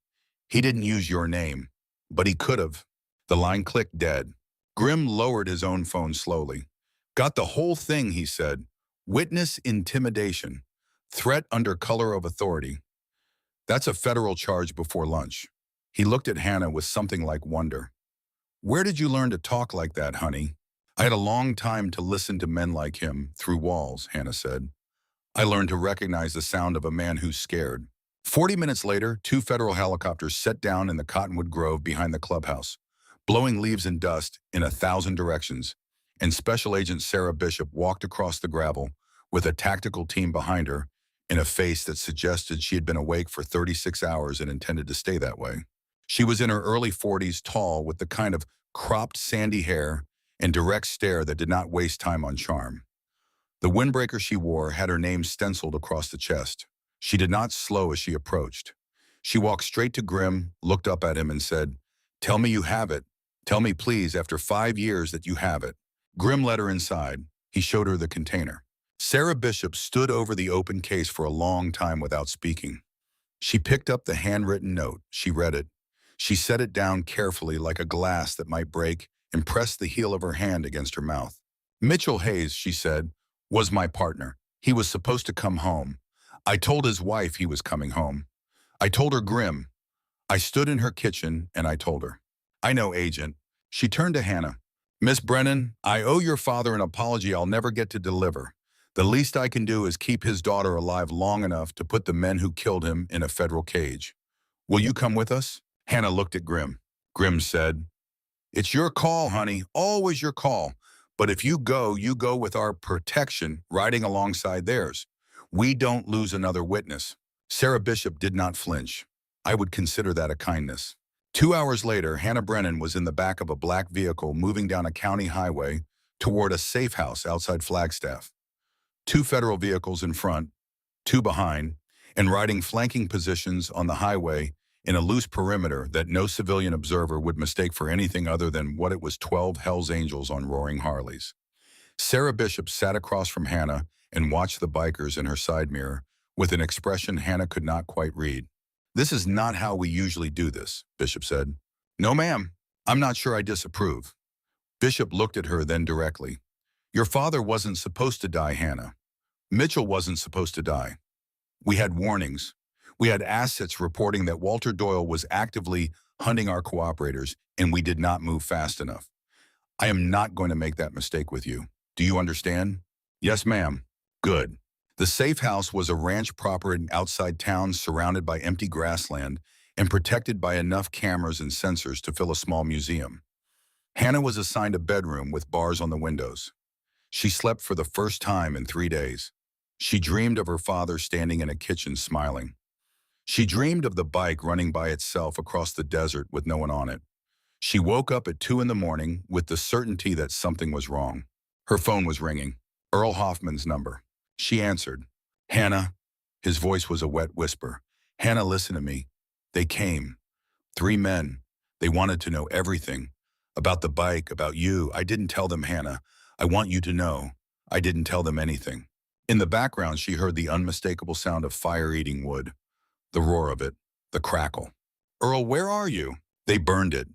He didn't use your name, but he could have. The line clicked dead. Grimm lowered his own phone slowly. Got the whole thing, he said. Witness intimidation. Threat under color of authority. That's a federal charge before lunch. He looked at Hannah with something like wonder. Where did you learn to talk like that, honey? I had a long time to listen to men like him, through walls, Hannah said. I learned to recognize the sound of a man who's scared. 40 minutes later, 2 federal helicopters set down in the cottonwood grove behind the clubhouse, blowing leaves and dust in 1,000 directions, and Special Agent Sarah Bishop walked across the gravel with a tactical team behind her in a face that suggested she had been awake for 36 hours and intended to stay that way. She was in her early 40s, tall, with the kind of cropped sandy hair and direct stare that did not waste time on charm. The windbreaker she wore had her name stenciled across the chest. She did not slow as she approached. She walked straight to Grimm, looked up at him and said, Tell me you have it. Tell me, please, after 5 years that you have it. Grimm led her inside. He showed her the container. Sarah Bishop stood over the open case for a long time without speaking. She picked up the handwritten note. She read it. She set it down carefully like a glass that might break and pressed the heel of her hand against her mouth. Mitchell Hayes, she said, was my partner. He was supposed to come home. I told his wife he was coming home. I told her Grimm. I stood in her kitchen and I told her. I know, Agent. She turned to Hannah. Miss Brennan, I owe your father an apology I'll never get to deliver. The least I can do is keep his daughter alive long enough to put the men who killed him in a federal cage. Will you come with us? Hannah looked at Grimm. Grimm said, It's your call, honey, always your call. But if you go with our protection riding alongside theirs. We don't lose another witness. Sarah Bishop did not flinch. I would consider that a kindness. 2 hours later, Hannah Brennan was in the back of a black vehicle moving down a county highway toward a safe house outside Flagstaff. 2 federal vehicles in front, 2 behind, and riding flanking positions on the highway in a loose perimeter that no civilian observer would mistake for anything other than what it was 12 Hells Angels on roaring Harleys. Sarah Bishop sat across from Hannah and watched the bikers in her side mirror with an expression Hannah could not quite read. This is not how we usually do this, Bishop said. No, ma'am. I'm not sure I disapprove. Bishop looked at her then directly. Your father wasn't supposed to die, Hannah. Mitchell wasn't supposed to die. We had warnings. We had assets reporting that Walter Doyle was actively hunting our cooperators, and we did not move fast enough. I am not going to make that mistake with you. Do you understand? Yes, ma'am. Good. The safe house was a ranch property outside town surrounded by empty grassland and protected by enough cameras and sensors to fill a small museum. Hannah was assigned a bedroom with bars on the windows. She slept for the first time in 3 days. She dreamed of her father standing in a kitchen smiling. She dreamed of the bike running by itself across the desert with no one on it. She woke up at 2 in the morning with the certainty that something was wrong. Her phone was ringing. Earl Hoffman's number. She answered. Hannah. His voice was a wet whisper. Hannah, listen to me. They came. 3 men. They wanted to know everything. About the bike, about you. I didn't tell them, Hannah. I want you to know. I didn't tell them anything. In the background, she heard the unmistakable sound of fire eating wood. The roar of it. The crackle. Earl, where are you? They burned it.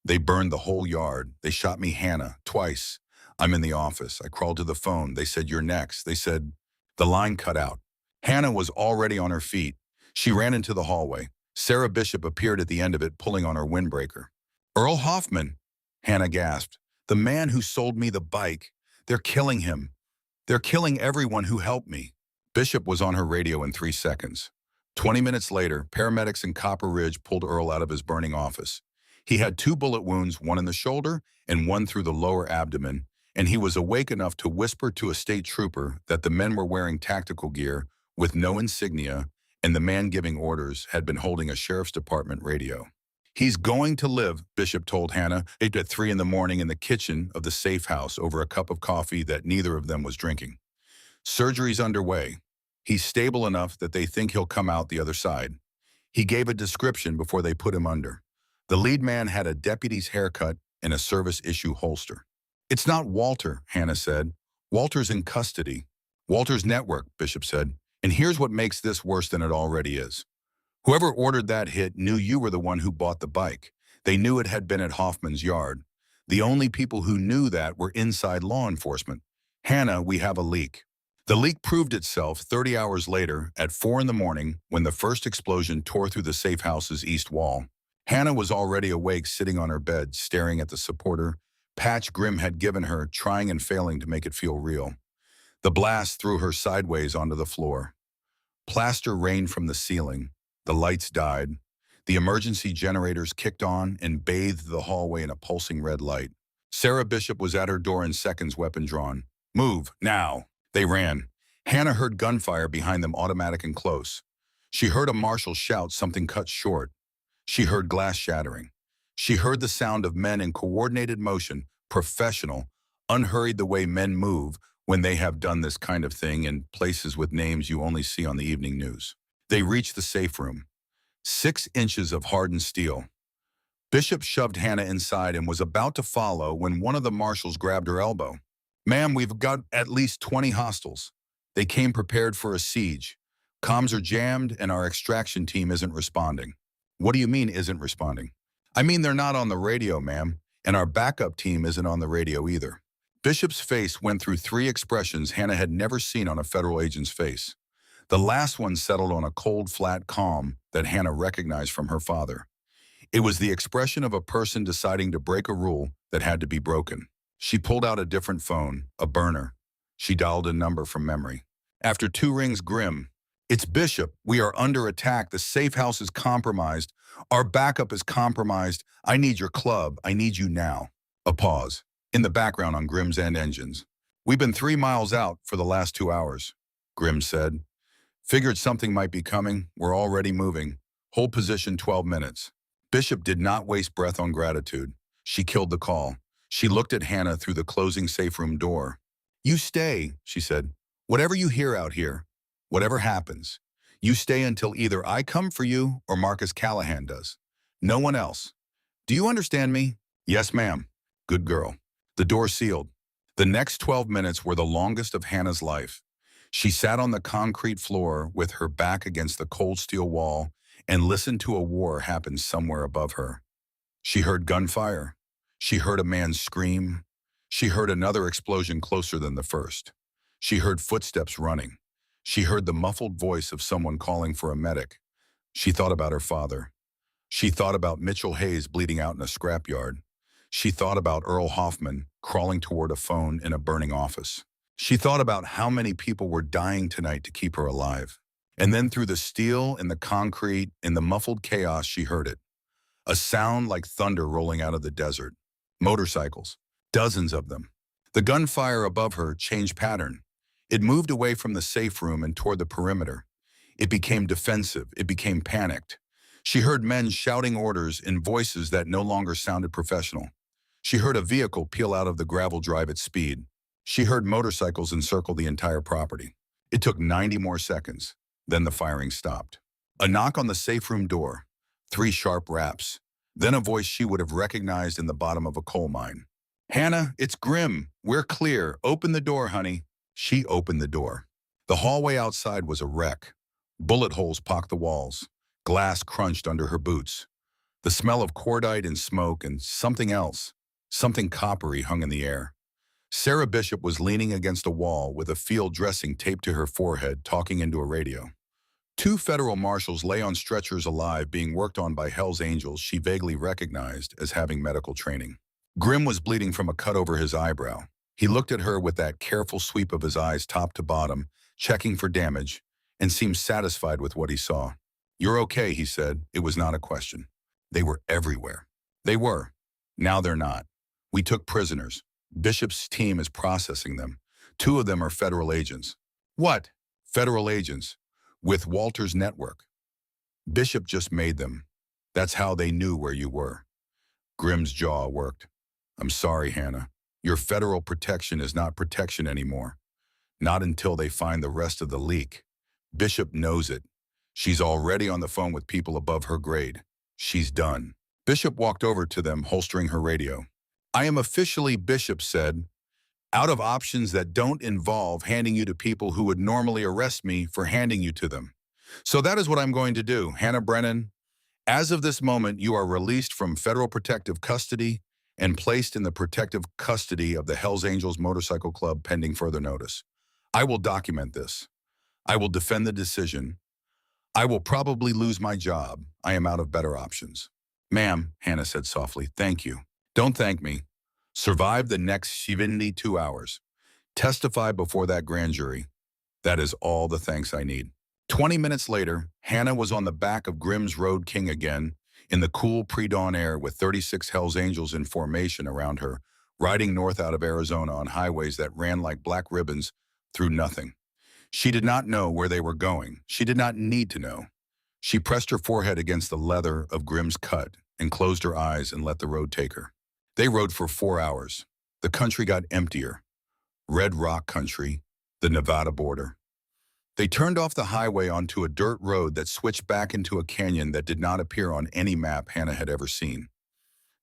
They burned the whole yard. They shot me, Hannah, twice. I'm in the office. I crawled to the phone. They said, you're next. They said, the line cut out. Hannah was already on her feet. She ran into the hallway. Sarah Bishop appeared at the end of it, pulling on her windbreaker. Earl Hoffman, Hannah gasped. The man who sold me the bike. They're killing him. They're killing everyone who helped me. Bishop was on her radio in 3 seconds. 20 minutes later, paramedics in Copper Ridge pulled Earl out of his burning office. He had 2 bullet wounds, one in the shoulder and one through the lower abdomen, and he was awake enough to whisper to a state trooper that the men were wearing tactical gear with no insignia, and the man giving orders had been holding a sheriff's department radio. He's going to live, Bishop told Hannah, at 3 in the morning in the kitchen of the safe house over a cup of coffee that neither of them was drinking. Surgery's underway. He's stable enough that they think he'll come out the other side. He gave a description before they put him under. The lead man had a deputy's haircut and a service-issue holster. It's not Walter, Hannah said. Walter's in custody. Walter's network, Bishop said. And here's what makes this worse than it already is. Whoever ordered that hit knew you were the one who bought the bike. They knew it had been at Hoffman's yard. The only people who knew that were inside law enforcement. Hannah, we have a leak. The leak proved itself 30 hours later at 4 in the morning when the first explosion tore through the safe house's east wall. Hannah was already awake, sitting on her bed, staring at the supporter Patch Grimm had given her, trying and failing to make it feel real. The blast threw her sideways onto the floor. Plaster rained from the ceiling. The lights died. The emergency generators kicked on and bathed the hallway in a pulsing red light. Sarah Bishop was at her door in seconds, weapon drawn. Move, now. They ran. Hannah heard gunfire behind them, automatic and close. She heard a marshal shout something cut short. She heard glass shattering. She heard the sound of men in coordinated motion, professional, unhurried the way men move when they have done this kind of thing in places with names you only see on the evening news. They reached the safe room. 6 inches of hardened steel. Bishop shoved Hannah inside and was about to follow when one of the marshals grabbed her elbow. Ma'am, we've got at least 20 hostiles. They came prepared for a siege. Comms are jammed and our extraction team isn't responding. What do you mean isn't responding? I mean they're not on the radio, ma'am, and our backup team isn't on the radio either. Bishop's face went through 3 expressions Hannah had never seen on a federal agent's face. The last one settled on a cold, flat calm that Hannah recognized from her father. It was the expression of a person deciding to break a rule that had to be broken. She pulled out a different phone, a burner. She dialed a number from memory. After 2 rings, Grimm. It's Bishop. We are under attack. The safe house is compromised. Our backup is compromised. I need your club. I need you now. A pause. In the background on Grimm's end engines. We've been 3 miles out for the last 2 hours, Grimm said. Figured something might be coming. We're already moving. Hold position 12 minutes. Bishop did not waste breath on gratitude. She killed the call. She looked at Hannah through the closing safe room door. You stay, she said. Whatever you hear out here, whatever happens, you stay until either I come for you or Marcus Callahan does. No one else. Do you understand me? Yes, ma'am. Good girl. The door sealed. The next 12 minutes were the longest of Hannah's life. She sat on the concrete floor with her back against the cold steel wall and listened to a war happen somewhere above her. She heard gunfire. She heard a man scream. She heard another explosion closer than the first. She heard footsteps running. She heard the muffled voice of someone calling for a medic. She thought about her father. She thought about Mitchell Hayes bleeding out in a scrapyard. She thought about Earl Hoffman crawling toward a phone in a burning office. She thought about how many people were dying tonight to keep her alive. And then through the steel and the concrete and the muffled chaos, she heard it. A sound like thunder rolling out of the desert. Motorcycles. Dozens of them. The gunfire above her changed pattern. It moved away from the safe room and toward the perimeter. It became defensive. It became panicked. She heard men shouting orders in voices that no longer sounded professional. She heard a vehicle peel out of the gravel drive at speed. She heard motorcycles encircle the entire property. It took 90 more seconds. Then the firing stopped. A knock on the safe room door. 3 sharp raps. Then a voice she would have recognized in the bottom of a coal mine. "Hannah, it's Grim. We're clear. Open the door, honey." She opened the door. The hallway outside was a wreck. Bullet holes pocked the walls. Glass crunched under her boots. The smell of cordite and smoke and something else, something coppery, hung in the air. Sarah Bishop was leaning against a wall with a field dressing taped to her forehead, talking into a radio. 2 federal marshals lay on stretchers alive, being worked on by Hell's Angels she vaguely recognized as having medical training. Grim was bleeding from a cut over his eyebrow. He looked at her with that careful sweep of his eyes top to bottom, checking for damage, and seemed satisfied with what he saw. "You're okay," he said. It was not a question. They were everywhere. They were. Now they're not. "We took prisoners. Bishop's team is processing them. 2 of them are federal agents." "What?" "Federal agents. With Walter's network. Bishop just made them. That's how they knew where you were." Grim's jaw worked. "I'm sorry, Hannah. Your federal protection is not protection anymore. Not until they find the rest of the leak. Bishop knows it. She's already on the phone with people above her grade. She's done." Bishop walked over to them, holstering her radio. "I am officially," Bishop said, "out of options that don't involve handing you to people who would normally arrest me for handing you to them. So that is what I'm going to do. Hannah Brennan, as of this moment, you are released from federal protective custody and placed in the protective custody of the Hells Angels Motorcycle Club pending further notice. I will document this. I will defend the decision. I will probably lose my job. I am out of better options." "Ma'am," Hannah said softly, "thank you." "Don't thank me. Survive the next 72 hours. Testify before that grand jury. That is all the thanks I need." 20 minutes later, Hannah was on the back of Grim's Road King again, in the cool pre-dawn air with 36 Hells Angels in formation around her, riding north out of Arizona on highways that ran like black ribbons through nothing. She did not know where they were going. She did not need to know. She pressed her forehead against the leather of Grim's cut and closed her eyes and let the road take her. They rode for 4 hours. The country got emptier. Red Rock country, the Nevada border. They turned off the highway onto a dirt road that switched back into a canyon that did not appear on any map Hannah had ever seen.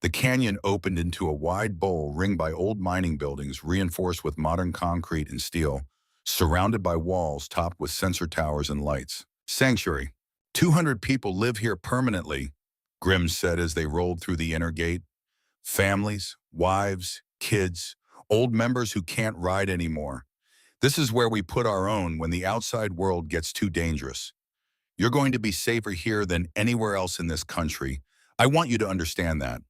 The canyon opened into a wide bowl ringed by old mining buildings reinforced with modern concrete and steel, surrounded by walls topped with sensor towers and lights. "Sanctuary. 200 people live here permanently," Grim said as they rolled through the inner gate. "Families, wives, kids, old members who can't ride anymore. This is where we put our own when the outside world gets too dangerous. You're going to be safer here than anywhere else in this country. I want you to understand that.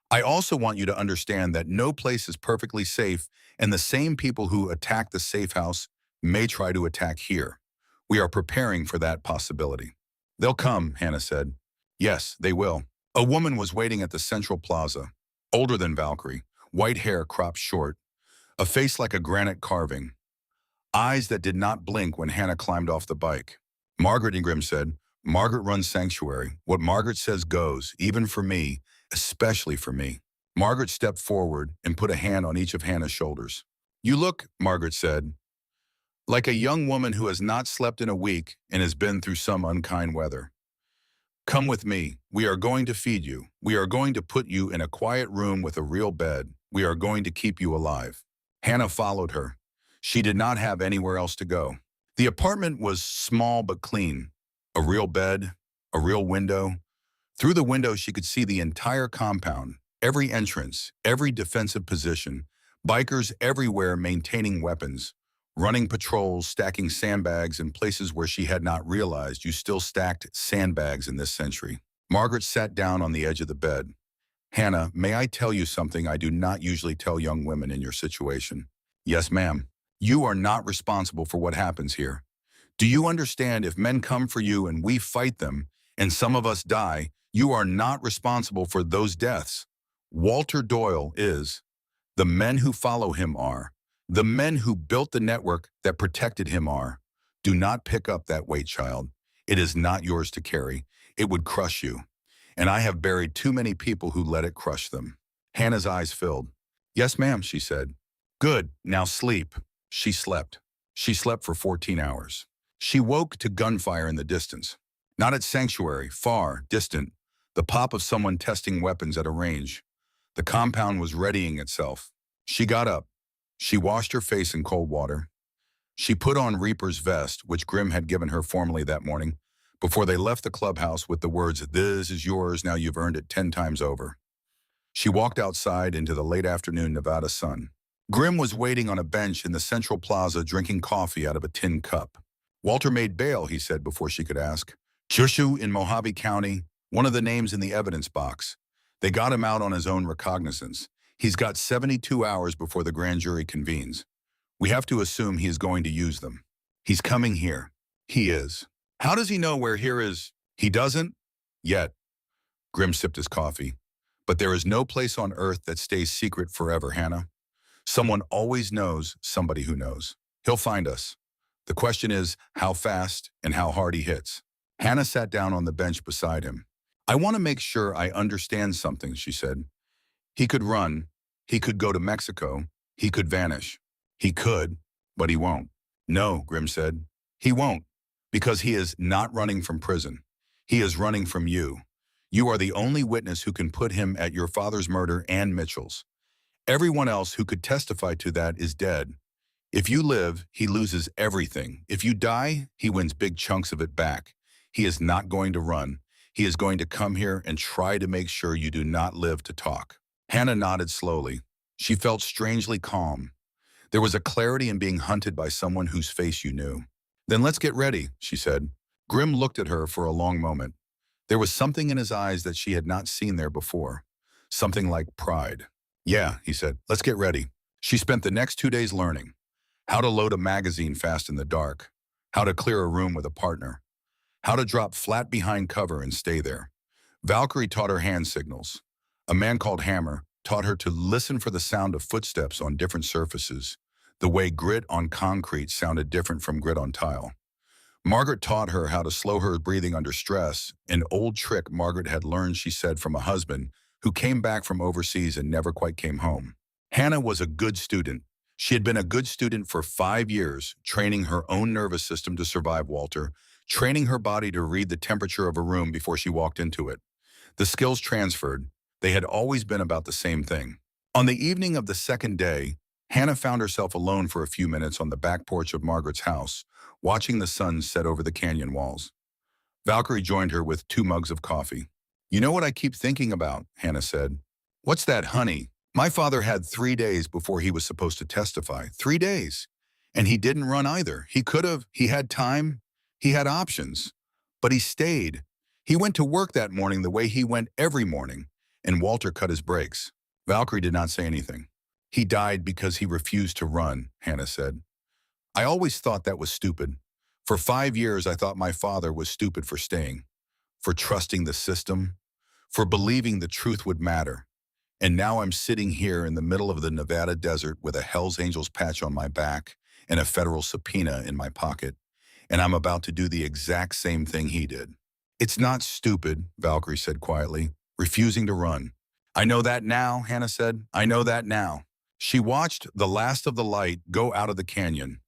I also want you to understand that no place is perfectly safe, and the same people who attack the safe house may try to attack here. We are preparing for that possibility." "They'll come," Hannah said. "Yes, they will." A woman was waiting at the central plaza, older than Valkyrie, white hair cropped short, a face like a granite carving, eyes that did not blink when Hannah climbed off the bike. "Margaret," Grim said. "Margaret runs Sanctuary. What Margaret says goes, even for me, especially for me." Margaret stepped forward and put a hand on each of Hannah's shoulders. "You look," Margaret said, "like a young woman who has not slept in a week and has been through some unkind weather. Come with me. We are going to feed you. We are going to put you in a quiet room with a real bed. We are going to keep you alive." Hannah followed her. She did not have anywhere else to go. The apartment was small but clean. A real bed, a real window. Through the window, she could see the entire compound, every entrance, every defensive position, bikers everywhere maintaining weapons, running patrols, stacking sandbags in places where she had not realized you still stacked sandbags in this century. Margaret sat down on the edge of the bed. Hannah, may I tell you something I do not usually tell young women in your situation? Yes, ma'am. You are not responsible for what happens here. Do you understand if men come for you and we fight them, and some of us die, you are not responsible for those deaths? Walter Doyle is. The men who follow him are. The men who built the network that protected him are. Do not pick up that weight, child. It is not yours to carry. It would crush you. And I have buried too many people who let it crush them. Hannah's eyes filled. Yes, ma'am, she said. Good, now sleep. She slept. She slept for 14 hours. She woke to gunfire in the distance. Not at Sanctuary, far, distant. The pop of someone testing weapons at a range. The compound was readying itself. She got up. She washed her face in cold water. She put on Reaper's vest, which Grimm had given her formally that morning, before they left the clubhouse with the words, "This is yours, now you've earned it 10 times over." She walked outside into the late afternoon Nevada sun. Grimm was waiting on a bench in the central plaza drinking coffee out of a tin cup. Walter made bail, he said before she could ask. Jushu in Mojave County, one of the names in the evidence box. They got him out on his own recognizance. He's got 72 hours before the grand jury convenes. We have to assume he is going to use them. He's coming here. He is. How does he know where here is? He doesn't? Yet. Grimm sipped his coffee. But there is no place on earth that stays secret forever, Hannah. Someone always knows somebody who knows. He'll find us. The question is how fast and how hard he hits. Hannah sat down on the bench beside him. I want to make sure I understand something, she said. He could run. He could go to Mexico. He could vanish. He could, but he won't. No, Grimm said. He won't, because he is not running from prison. He is running from you. You are the only witness who can put him at your father's murder and Mitchell's. Everyone else who could testify to that is dead. If you live, he loses everything. If you die, he wins big chunks of it back. He is not going to run. He is going to come here and try to make sure you do not live to talk. Hannah nodded slowly. She felt strangely calm. There was a clarity in being hunted by someone whose face you knew. Then let's get ready, she said. Grimm looked at her for a long moment. There was something in his eyes that she had not seen there before. Something like pride. Yeah, he said, let's get ready. She spent the next 2 days learning. How to load a magazine fast in the dark. How to clear a room with a partner. How to drop flat behind cover and stay there. Valkyrie taught her hand signals. A man called Hammer taught her to listen for the sound of footsteps on different surfaces. The way grit on concrete sounded different from grit on tile. Margaret taught her how to slow her breathing under stress, an old trick Margaret had learned, she said, from a husband who came back from overseas and never quite came home. Hannah was a good student. She had been a good student for 5 years, training her own nervous system to survive Walter, training her body to read the temperature of a room before she walked into it. The skills transferred. They had always been about the same thing. On the evening of the second day, Hannah found herself alone for a few minutes on the back porch of Margaret's house, watching the sun set over the canyon walls. Valkyrie joined her with 2 mugs of coffee. You know what I keep thinking about, Hannah said. What's that, honey? My father had 3 days before he was supposed to testify. 3 days. And he didn't run either. He could have. He had time. He had options. But he stayed. He went to work that morning the way he went every morning, and Walter cut his brakes. Valkyrie did not say anything. He died because he refused to run, Hannah said. I always thought that was stupid. For 5 years, I thought my father was stupid for staying, for trusting the system, for believing the truth would matter. And now I'm sitting here in the middle of the Nevada desert with a Hells Angels patch on my back and a federal subpoena in my pocket, and I'm about to do the exact same thing he did. It's not stupid, Valkyrie said quietly, refusing to run. I know that now, Hannah said. I know that now. She watched the last of the light go out of the canyon.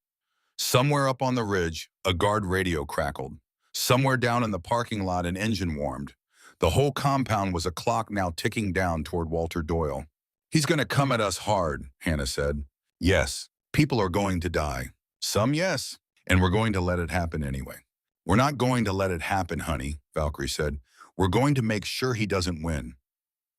Somewhere up on the ridge, a guard radio crackled. Somewhere down in the parking lot, an engine warmed. The whole compound was a clock now ticking down toward Walter Doyle. He's going to come at us hard, Hannah said. Yes, people are going to die. Some, yes. And we're going to let it happen anyway. We're not going to let it happen, honey, Valkyrie said. We're going to make sure he doesn't win.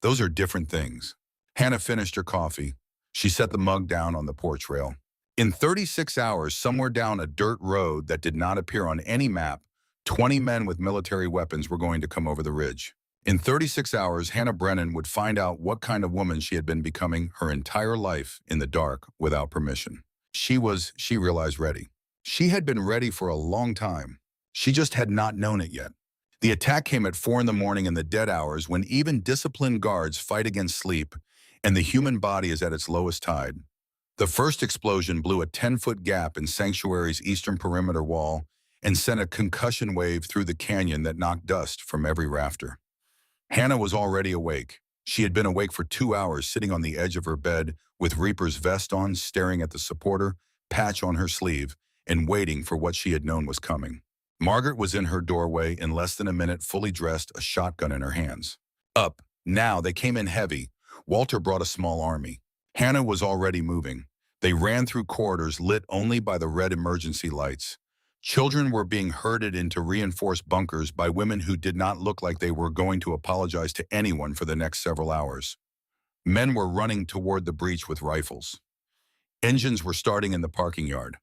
Those are different things. Hannah finished her coffee. She set the mug down on the porch rail. In 36 hours, somewhere down a dirt road that did not appear on any map, 20 men with military weapons were going to come over the ridge. In 36 hours, Hannah Brennan would find out what kind of woman she had been becoming her entire life in the dark without permission. She realized, ready. She had been ready for a long time. She just had not known it yet. The attack came at 4 in the morning in the dead hours when even disciplined guards fight against sleep and the human body is at its lowest tide. The first explosion blew a 10-foot gap in Sanctuary's eastern perimeter wall and sent a concussion wave through the canyon that knocked dust from every rafter. Hannah was already awake. She had been awake for 2 hours, sitting on the edge of her bed with Reaper's vest on, staring at the supporter, patch on her sleeve, and waiting for what she had known was coming. Margaret was in her doorway in less than a minute, fully dressed, a shotgun in her hands. Up. Now, they came in heavy. Walter brought a small army. Hannah was already moving. They ran through corridors lit only by the red emergency lights. Children were being herded into reinforced bunkers by women who did not look like they were going to apologize to anyone for the next several hours. Men were running toward the breach with rifles. Engines were starting in the parking yard.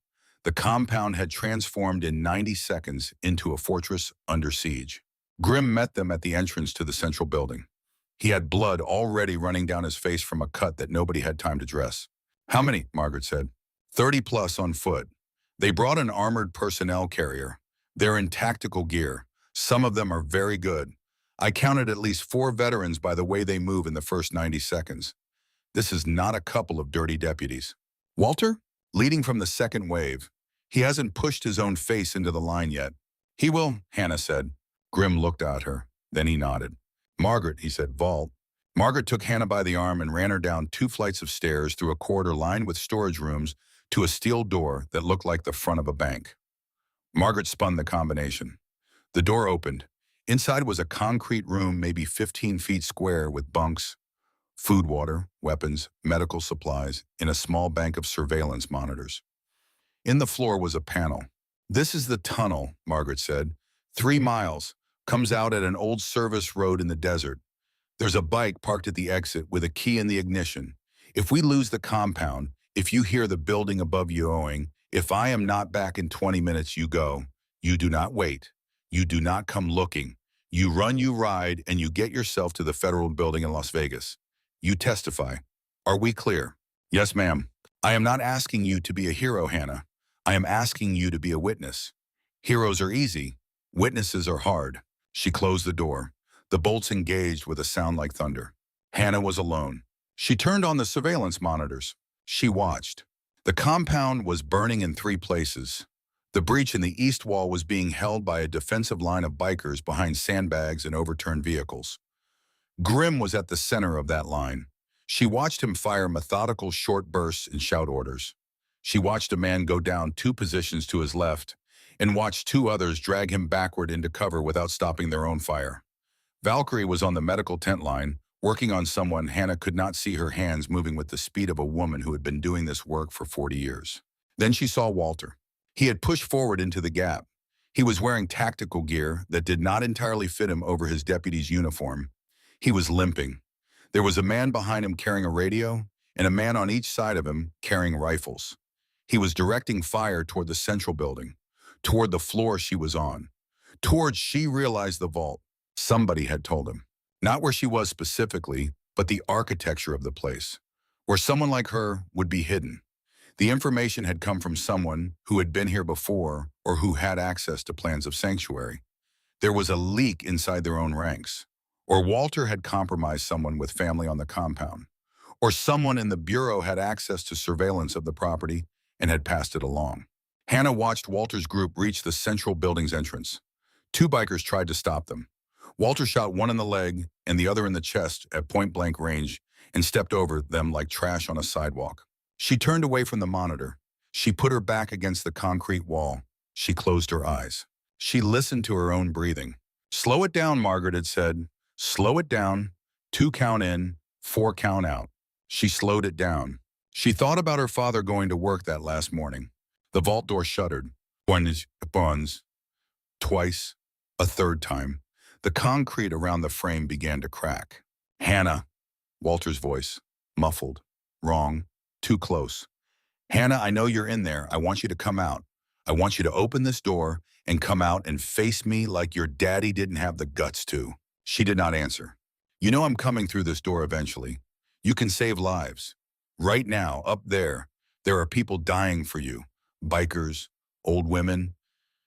The compound had transformed in 90 seconds into a fortress under siege. Grimm met them at the entrance to the central building. He had blood already running down his face from a cut that nobody had time to dress. How many? Margaret said. 30 plus on foot. They brought an armored personnel carrier. They're in tactical gear. Some of them are very good. I counted at least 4 veterans by the way they move in the first 90 seconds. This is not a couple of dirty deputies. Walter? Leading from the second wave. He hasn't pushed his own face into the line yet. He will, Hannah said. Grimm looked at her. Then he nodded. Margaret, he said, vault. Margaret took Hannah by the arm and ran her down 2 flights of stairs through a corridor lined with storage rooms to a steel door that looked like the front of a bank. Margaret spun the combination. The door opened. Inside was a concrete room maybe 15 feet square with bunks, food, water, weapons, medical supplies, and a small bank of surveillance monitors. In the floor was a panel. This is the tunnel, Margaret said. 3 miles. Comes out at an old service road in the desert. There's a bike parked at the exit with a key in the ignition. If we lose the compound, if you hear the building above you owing, if I am not back in 20 minutes, you go. You do not wait. You do not come looking. You run, you ride, and you get yourself to the federal building in Las Vegas. You testify. Are we clear? Yes, ma'am. I am not asking you to be a hero, Hannah. I am asking you to be a witness. Heroes are easy. Witnesses are hard. She closed the door. The bolts engaged with a sound like thunder. Hannah was alone. She turned on the surveillance monitors. She watched. The compound was burning in 3 places. The breach in the east wall was being held by a defensive line of bikers behind sandbags and overturned vehicles. Grimm was at the center of that line. She watched him fire methodical short bursts and shout orders. She watched a man go down 2 positions to his left and watched 2 others drag him backward into cover without stopping their own fire. Valkyrie was on the medical tent line, working on someone. Hannah could not see her hands moving with the speed of a woman who had been doing this work for 40 years. Then she saw Walter. He had pushed forward into the gap. He was wearing tactical gear that did not entirely fit him over his deputy's uniform. He was limping. There was a man behind him carrying a radio, and a man on each side of him carrying rifles. He was directing fire toward the central building, toward the floor she was on, towards she realized the vault. Somebody had told him. Not where she was specifically, but the architecture of the place, where someone like her would be hidden. The information had come from someone who had been here before or who had access to plans of sanctuary. There was a leak inside their own ranks. Or Walter had compromised someone with family on the compound. Or someone in the bureau had access to surveillance of the property and had passed it along. Hannah watched Walter's group reach the central building's entrance. 2 bikers tried to stop them. Walter shot one in the leg and the other in the chest at point-blank range and stepped over them like trash on a sidewalk. She turned away from the monitor. She put her back against the concrete wall. She closed her eyes. She listened to her own breathing. Slow it down, Margaret had said. Slow it down. 2 count in, 4 count out. She slowed it down. She thought about her father going to work that last morning. The vault door shuttered. Once, twice, a third time. The concrete around the frame began to crack. Hannah, Walter's voice, muffled, wrong, too close. Hannah, I know you're in there. I want you to come out. I want you to open this door and come out and face me like your daddy didn't have the guts to. She did not answer. You know I'm coming through this door eventually. You can save lives. Right now, up there are people dying for you. Bikers, old women.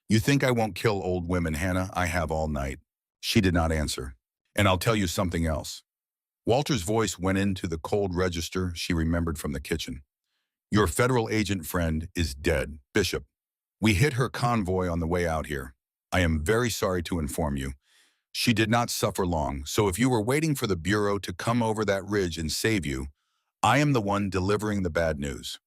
You think I won't kill old women, Hannah? I have all night. She did not answer. And I'll tell you something else. Walter's voice went into the cold register she remembered from the kitchen. Your federal agent friend is dead, Bishop. We hit her convoy on the way out here. I am very sorry to inform you. She did not suffer long, so if you were waiting for the Bureau to come over that ridge and save you, I am the one delivering the bad news.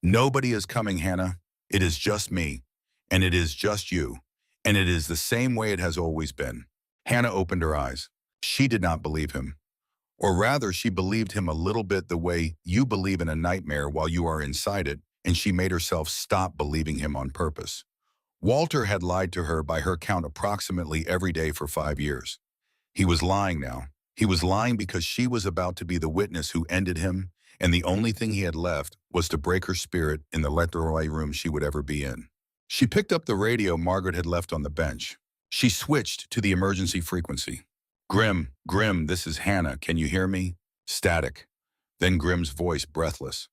Nobody is coming, Hannah. It is just me, and it is just you, and it is the same way it has always been. Hannah opened her eyes. She did not believe him. Or rather, she believed him a little bit the way you believe in a nightmare while you are inside it, and she made herself stop believing him on purpose. Walter had lied to her by her count approximately every day for 5 years. He was lying now. He was lying because she was about to be the witness who ended him, and the only thing he had left was to break her spirit in the Leroy room she would ever be in. She picked up the radio Margaret had left on the bench. She switched to the emergency frequency. Grim, this is Hannah. Can you hear me? Static. Then Grim's voice, breathless.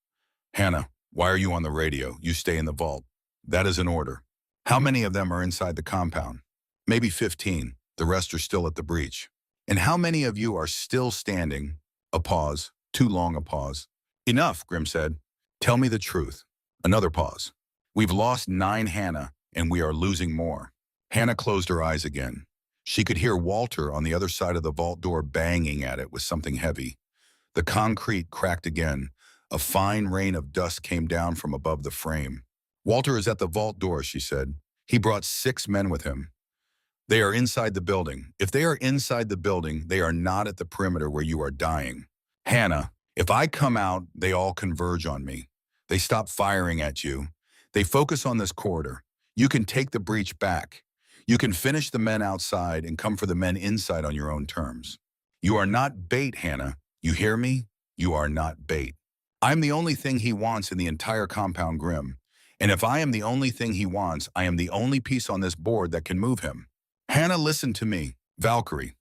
Hannah, why are you on the radio? You stay in the vault. That is an order. How many of them are inside the compound? Maybe 15. The rest are still at the breach. And how many of you are still standing? A pause. Too long a pause. Enough, Grim said. Tell me the truth. Another pause. We've lost 9, Hannah, and we are losing more. Hannah closed her eyes again. She could hear Walter on the other side of the vault door banging at it with something heavy. The concrete cracked again. A fine rain of dust came down from above the frame. Walter is at the vault door, she said. He brought 6 men with him. They are inside the building. If they are inside the building, they are not at the perimeter where you are dying. Hannah, if I come out, they all converge on me. They stop firing at you. They focus on this corridor. You can take the breach back. You can finish the men outside and come for the men inside on your own terms. You are not bait, Hannah. You hear me? You are not bait. I'm the only thing he wants in the entire compound, Grim. And if I am the only thing he wants, I am the only piece on this board that can move him. Hannah, listen to me. Valkyrie.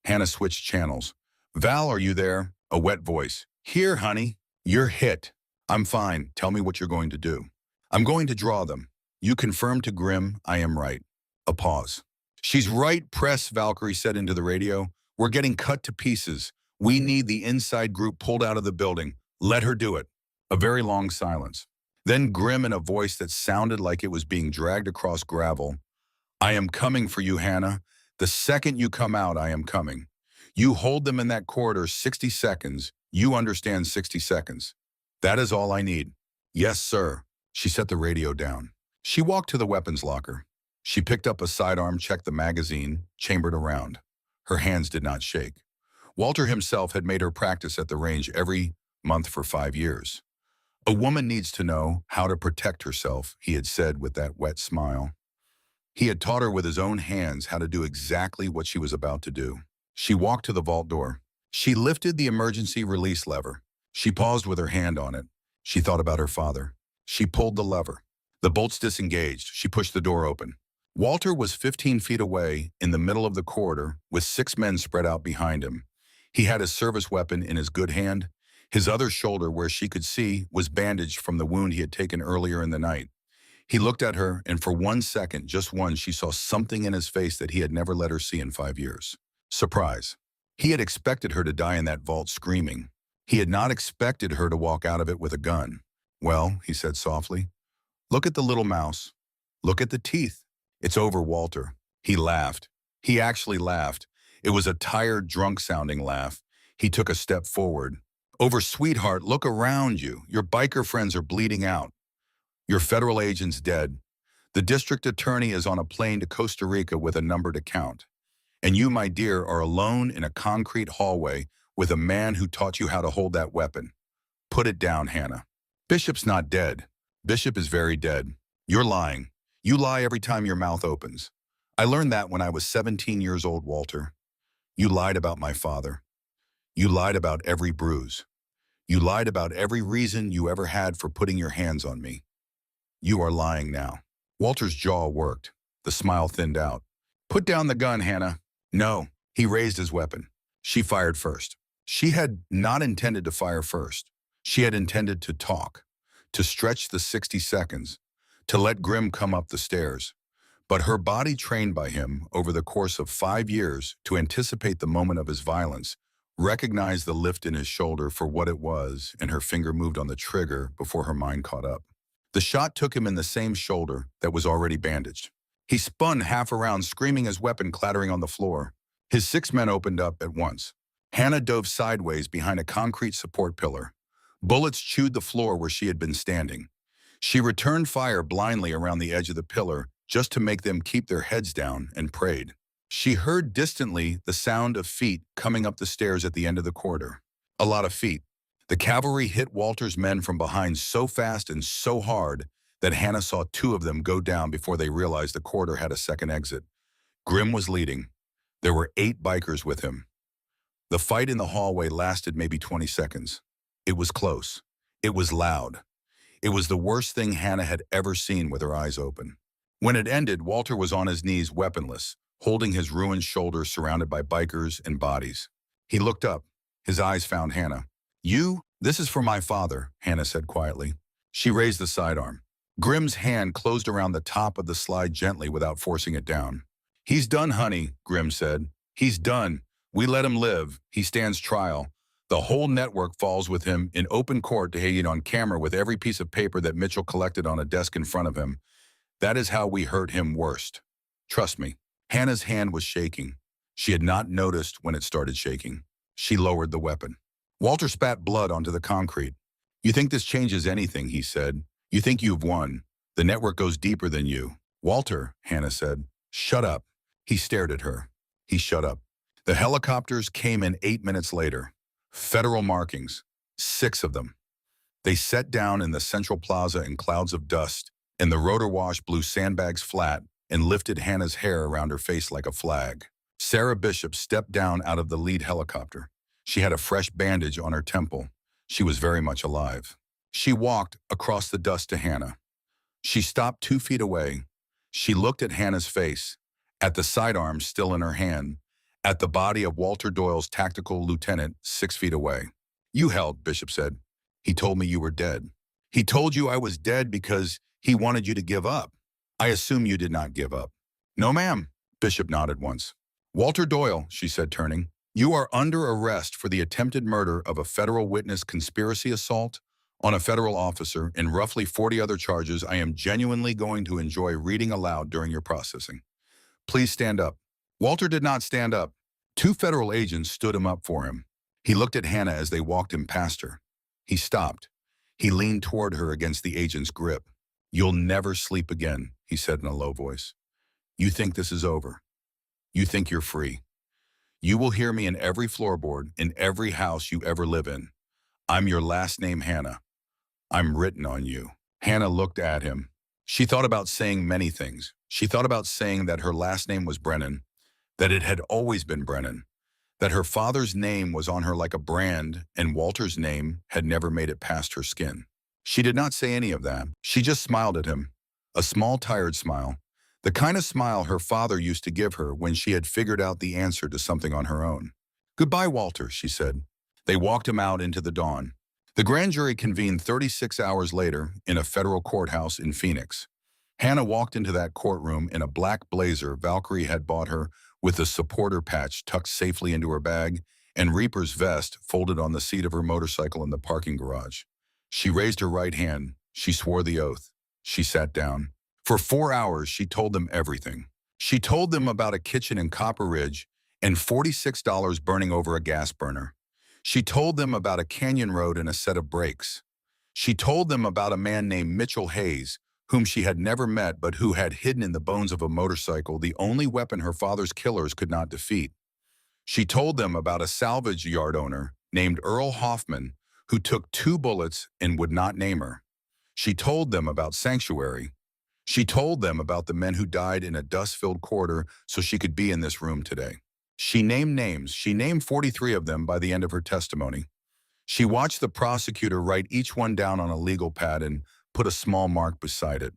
Hannah switched channels. Val, are you there? A wet voice. Here, honey. You're hit. I'm fine. Tell me what you're going to do. I'm going to draw them. You confirm to Grim I am right. A pause. She's right, press, Valkyrie said into the radio. We're getting cut to pieces. We need the inside group pulled out of the building. Let her do it. A very long silence. Then Grim in a voice that sounded like it was being dragged across gravel. I am coming for you, Hannah. The second you come out, I am coming. You hold them in that corridor 60 seconds. You understand 60 seconds. That is all I need. Yes, sir. She set the radio down. She walked to the weapons locker. She picked up a sidearm, checked the magazine, chambered around. Her hands did not shake. Walter himself had made her practice at the range every month for 5 years. A woman needs to know how to protect herself, he had said with that wet smile. He had taught her with his own hands how to do exactly what she was about to do. She walked to the vault door. She lifted the emergency release lever. She paused with her hand on it. She thought about her father. She pulled the lever. The bolts disengaged. She pushed the door open. Walter was 15 feet away in the middle of the corridor with 6 men spread out behind him. He had his service weapon in his good hand. His other shoulder, where she could see, was bandaged from the wound he had taken earlier in the night. He looked at her, and for 1 second, just one, she saw something in his face that he had never let her see in 5 years. Surprise. He had expected her to die in that vault screaming. He had not expected her to walk out of it with a gun. Well, he said softly, look at the little mouse. Look at the teeth. It's over, Walter. He laughed. He actually laughed. It was a tired, drunk-sounding laugh. He took a step forward. Over, sweetheart, look around you. Your biker friends are bleeding out. Your federal agent's dead. The district attorney is on a plane to Costa Rica with a number to count. And you, my dear, are alone in a concrete hallway with a man who taught you how to hold that weapon. Put it down, Hannah. Bishop's not dead. Bishop is very dead. You're lying. You lie every time your mouth opens. I learned that when I was 17 years old, Walter. You lied about my father. You lied about every bruise. You lied about every reason you ever had for putting your hands on me. You are lying now." Walter's jaw worked. The smile thinned out. "Put down the gun, Hannah." "No." He raised his weapon. She fired first. She had not intended to fire first. She had intended to talk, to stretch the 60 seconds, to let Grim come up the stairs. But her body, trained by him over the course of 5 years to anticipate the moment of his violence, recognized the lift in his shoulder for what it was, and her finger moved on the trigger before her mind caught up. The shot took him in the same shoulder that was already bandaged. He spun half around, screaming, his weapon clattering on the floor. His 6 men opened up at once. Hannah dove sideways behind a concrete support pillar. Bullets chewed the floor where she had been standing. She returned fire blindly around the edge of the pillar just to make them keep their heads down, and prayed. She heard distantly the sound of feet coming up the stairs at the end of the corridor. A lot of feet. The cavalry hit Walter's men from behind so fast and so hard that Hannah saw 2 of them go down before they realized the corridor had a second exit. Grim was leading. There were 8 bikers with him. The fight in the hallway lasted maybe 20 seconds. It was close. It was loud. It was the worst thing Hannah had ever seen with her eyes open. When it ended, Walter was on his knees, weaponless, holding his ruined shoulder surrounded by bikers and bodies. He looked up. His eyes found Hannah. This is for my father," Hannah said quietly. She raised the sidearm. Grim's hand closed around the top of the slide gently without forcing it down. "He's done, honey," Grim said. "He's done. We let him live. He stands trial. The whole network falls with him in open court to hang it on camera with every piece of paper that Mitchell collected on a desk in front of him. That is how we hurt him worst. Trust me." Hannah's hand was shaking. She had not noticed when it started shaking. She lowered the weapon. Walter spat blood onto the concrete. "You think this changes anything," he said. "You think you've won. The network goes deeper than you." "Walter," Hannah said. "Shut up." He stared at her. He shut up. The helicopters came in 8 minutes later. Federal markings. 6 of them. They set down in the central plaza in clouds of dust, and the rotor wash blew sandbags flat and lifted Hannah's hair around her face like a flag. Sarah Bishop stepped down out of the lead helicopter. She had a fresh bandage on her temple. She was very much alive. She walked across the dust to Hannah. She stopped 2 feet away. She looked at Hannah's face, at the sidearm still in her hand, at the body of Walter Doyle's tactical lieutenant 6 feet away. "You held," Bishop said. "He told me you were dead. He told you I was dead because he wanted you to give up. I assume you did not give up." "No, ma'am." Bishop nodded once. "Walter Doyle," she said, turning, "you are under arrest for the attempted murder of a federal witness, conspiracy assault on a federal officer, and roughly 40 other charges I am genuinely going to enjoy reading aloud during your processing. Please stand up." Walter did not stand up. 2 federal agents stood him up for him. He looked at Hannah as they walked him past her. He stopped. He leaned toward her against the agent's grip. "You'll never sleep again," he said in a low voice. "You think this is over. You think you're free. You will hear me in every floorboard, in every house you ever live in. I'm your last name, Hannah. I'm written on you." Hannah looked at him. She thought about saying many things. She thought about saying that her last name was Brennan, that it had always been Brennan, that her father's name was on her like a brand, and Walter's name had never made it past her skin. She did not say any of that. She just smiled at him. A small, tired smile. The kind of smile her father used to give her when she had figured out the answer to something on her own. "Goodbye, Walter," she said. They walked him out into the dawn. The grand jury convened 36 hours later in a federal courthouse in Phoenix. Hannah walked into that courtroom in a black blazer Valkyrie had bought her, with a supporter patch tucked safely into her bag and Reaper's vest folded on the seat of her motorcycle in the parking garage. She raised her right hand. She swore the oath. She sat down. For 4 hours, she told them everything. She told them about a kitchen in Copper Ridge and $46 burning over a gas burner. She told them about a canyon road and a set of brakes. She told them about a man named Mitchell Hayes, whom she had never met but who had hidden in the bones of a motorcycle the only weapon her father's killers could not defeat. She told them about a salvage yard owner named Earl Hoffman who took 2 bullets and would not name her. She told them about Sanctuary. She told them about the men who died in a dust-filled corridor so she could be in this room today. She named names. She named 43 of them by the end of her testimony. She watched the prosecutor write each one down on a legal pad and put a small mark beside it.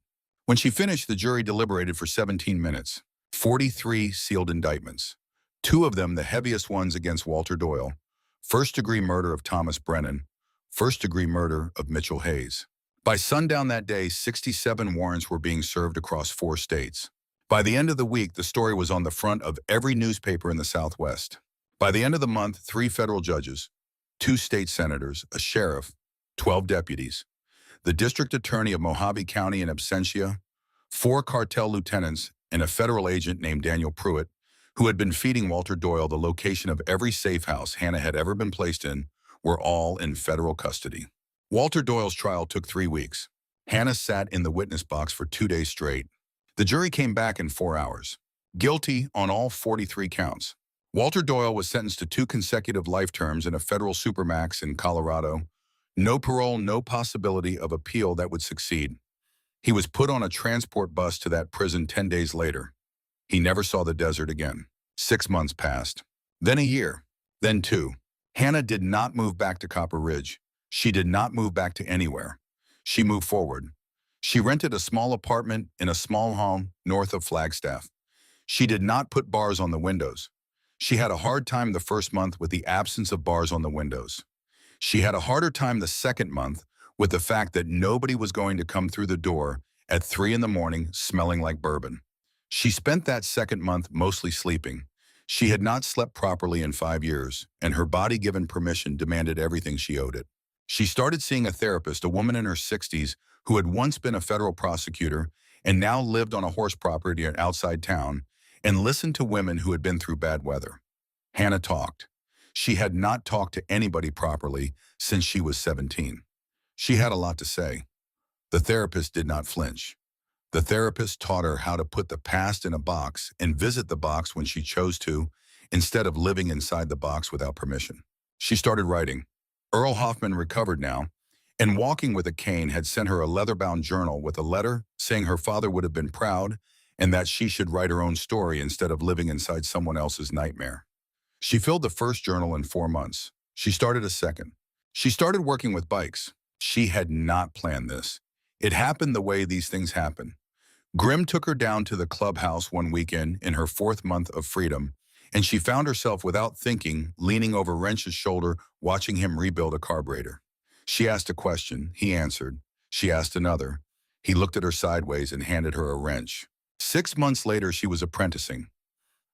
When she finished, the jury deliberated for 17 minutes. 43 sealed indictments. Two of them the heaviest ones against Walter Doyle. First-degree murder of Thomas Brennan. First-degree murder of Mitchell Hayes. By sundown that day, 67 warrants were being served across 4 states. By the end of the week, the story was on the front of every newspaper in the Southwest. By the end of the month, 3 federal judges, 2 state senators, a sheriff, 12 deputies, the district attorney of Mojave County in absentia, 4 cartel lieutenants, and a federal agent named Daniel Pruitt, who had been feeding Walter Doyle the location of every safe house Hannah had ever been placed in, were all in federal custody. Walter Doyle's trial took 3 weeks. Hannah sat in the witness box for 2 days straight. The jury came back in 4 hours. Guilty on all 43 counts. Walter Doyle was sentenced to 2 consecutive life terms in a federal supermax in Colorado. No parole, no possibility of appeal that would succeed. He was put on a transport bus to that prison 10 days later. He never saw the desert again. 6 months passed. Then a year. Then 2. Hannah did not move back to Copper Ridge. She did not move back to anywhere. She moved forward. She rented a small apartment in a small home north of Flagstaff. She did not put bars on the windows. She had a hard time the first month with the absence of bars on the windows. She had a harder time the second month with the fact that nobody was going to come through the door at 3 in the morning smelling like bourbon. She spent that second month mostly sleeping. She had not slept properly in 5 years, and her body, given permission, demanded everything she owed it. She started seeing a therapist, a woman in her 60s, who had once been a federal prosecutor and now lived on a horse property outside town, and listened to women who had been through bad weather. Hannah talked. She had not talked to anybody properly since she was 17. She had a lot to say. The therapist did not flinch. The therapist taught her how to put the past in a box and visit the box when she chose to, instead of living inside the box without permission. She started writing. Earl Hoffman, recovered now, and walking with a cane, had sent her a leather-bound journal with a letter saying her father would have been proud and that she should write her own story instead of living inside someone else's nightmare. She filled the first journal in 4 months. She started a second. She started working with bikes. She had not planned this. It happened the way these things happen. Grimm took her down to the clubhouse one weekend in her 4th month of freedom, and she found herself, without thinking, leaning over Wrench's shoulder, watching him rebuild a carburetor. She asked a question. He answered. She asked another. He looked at her sideways and handed her a wrench. 6 months later, she was apprenticing.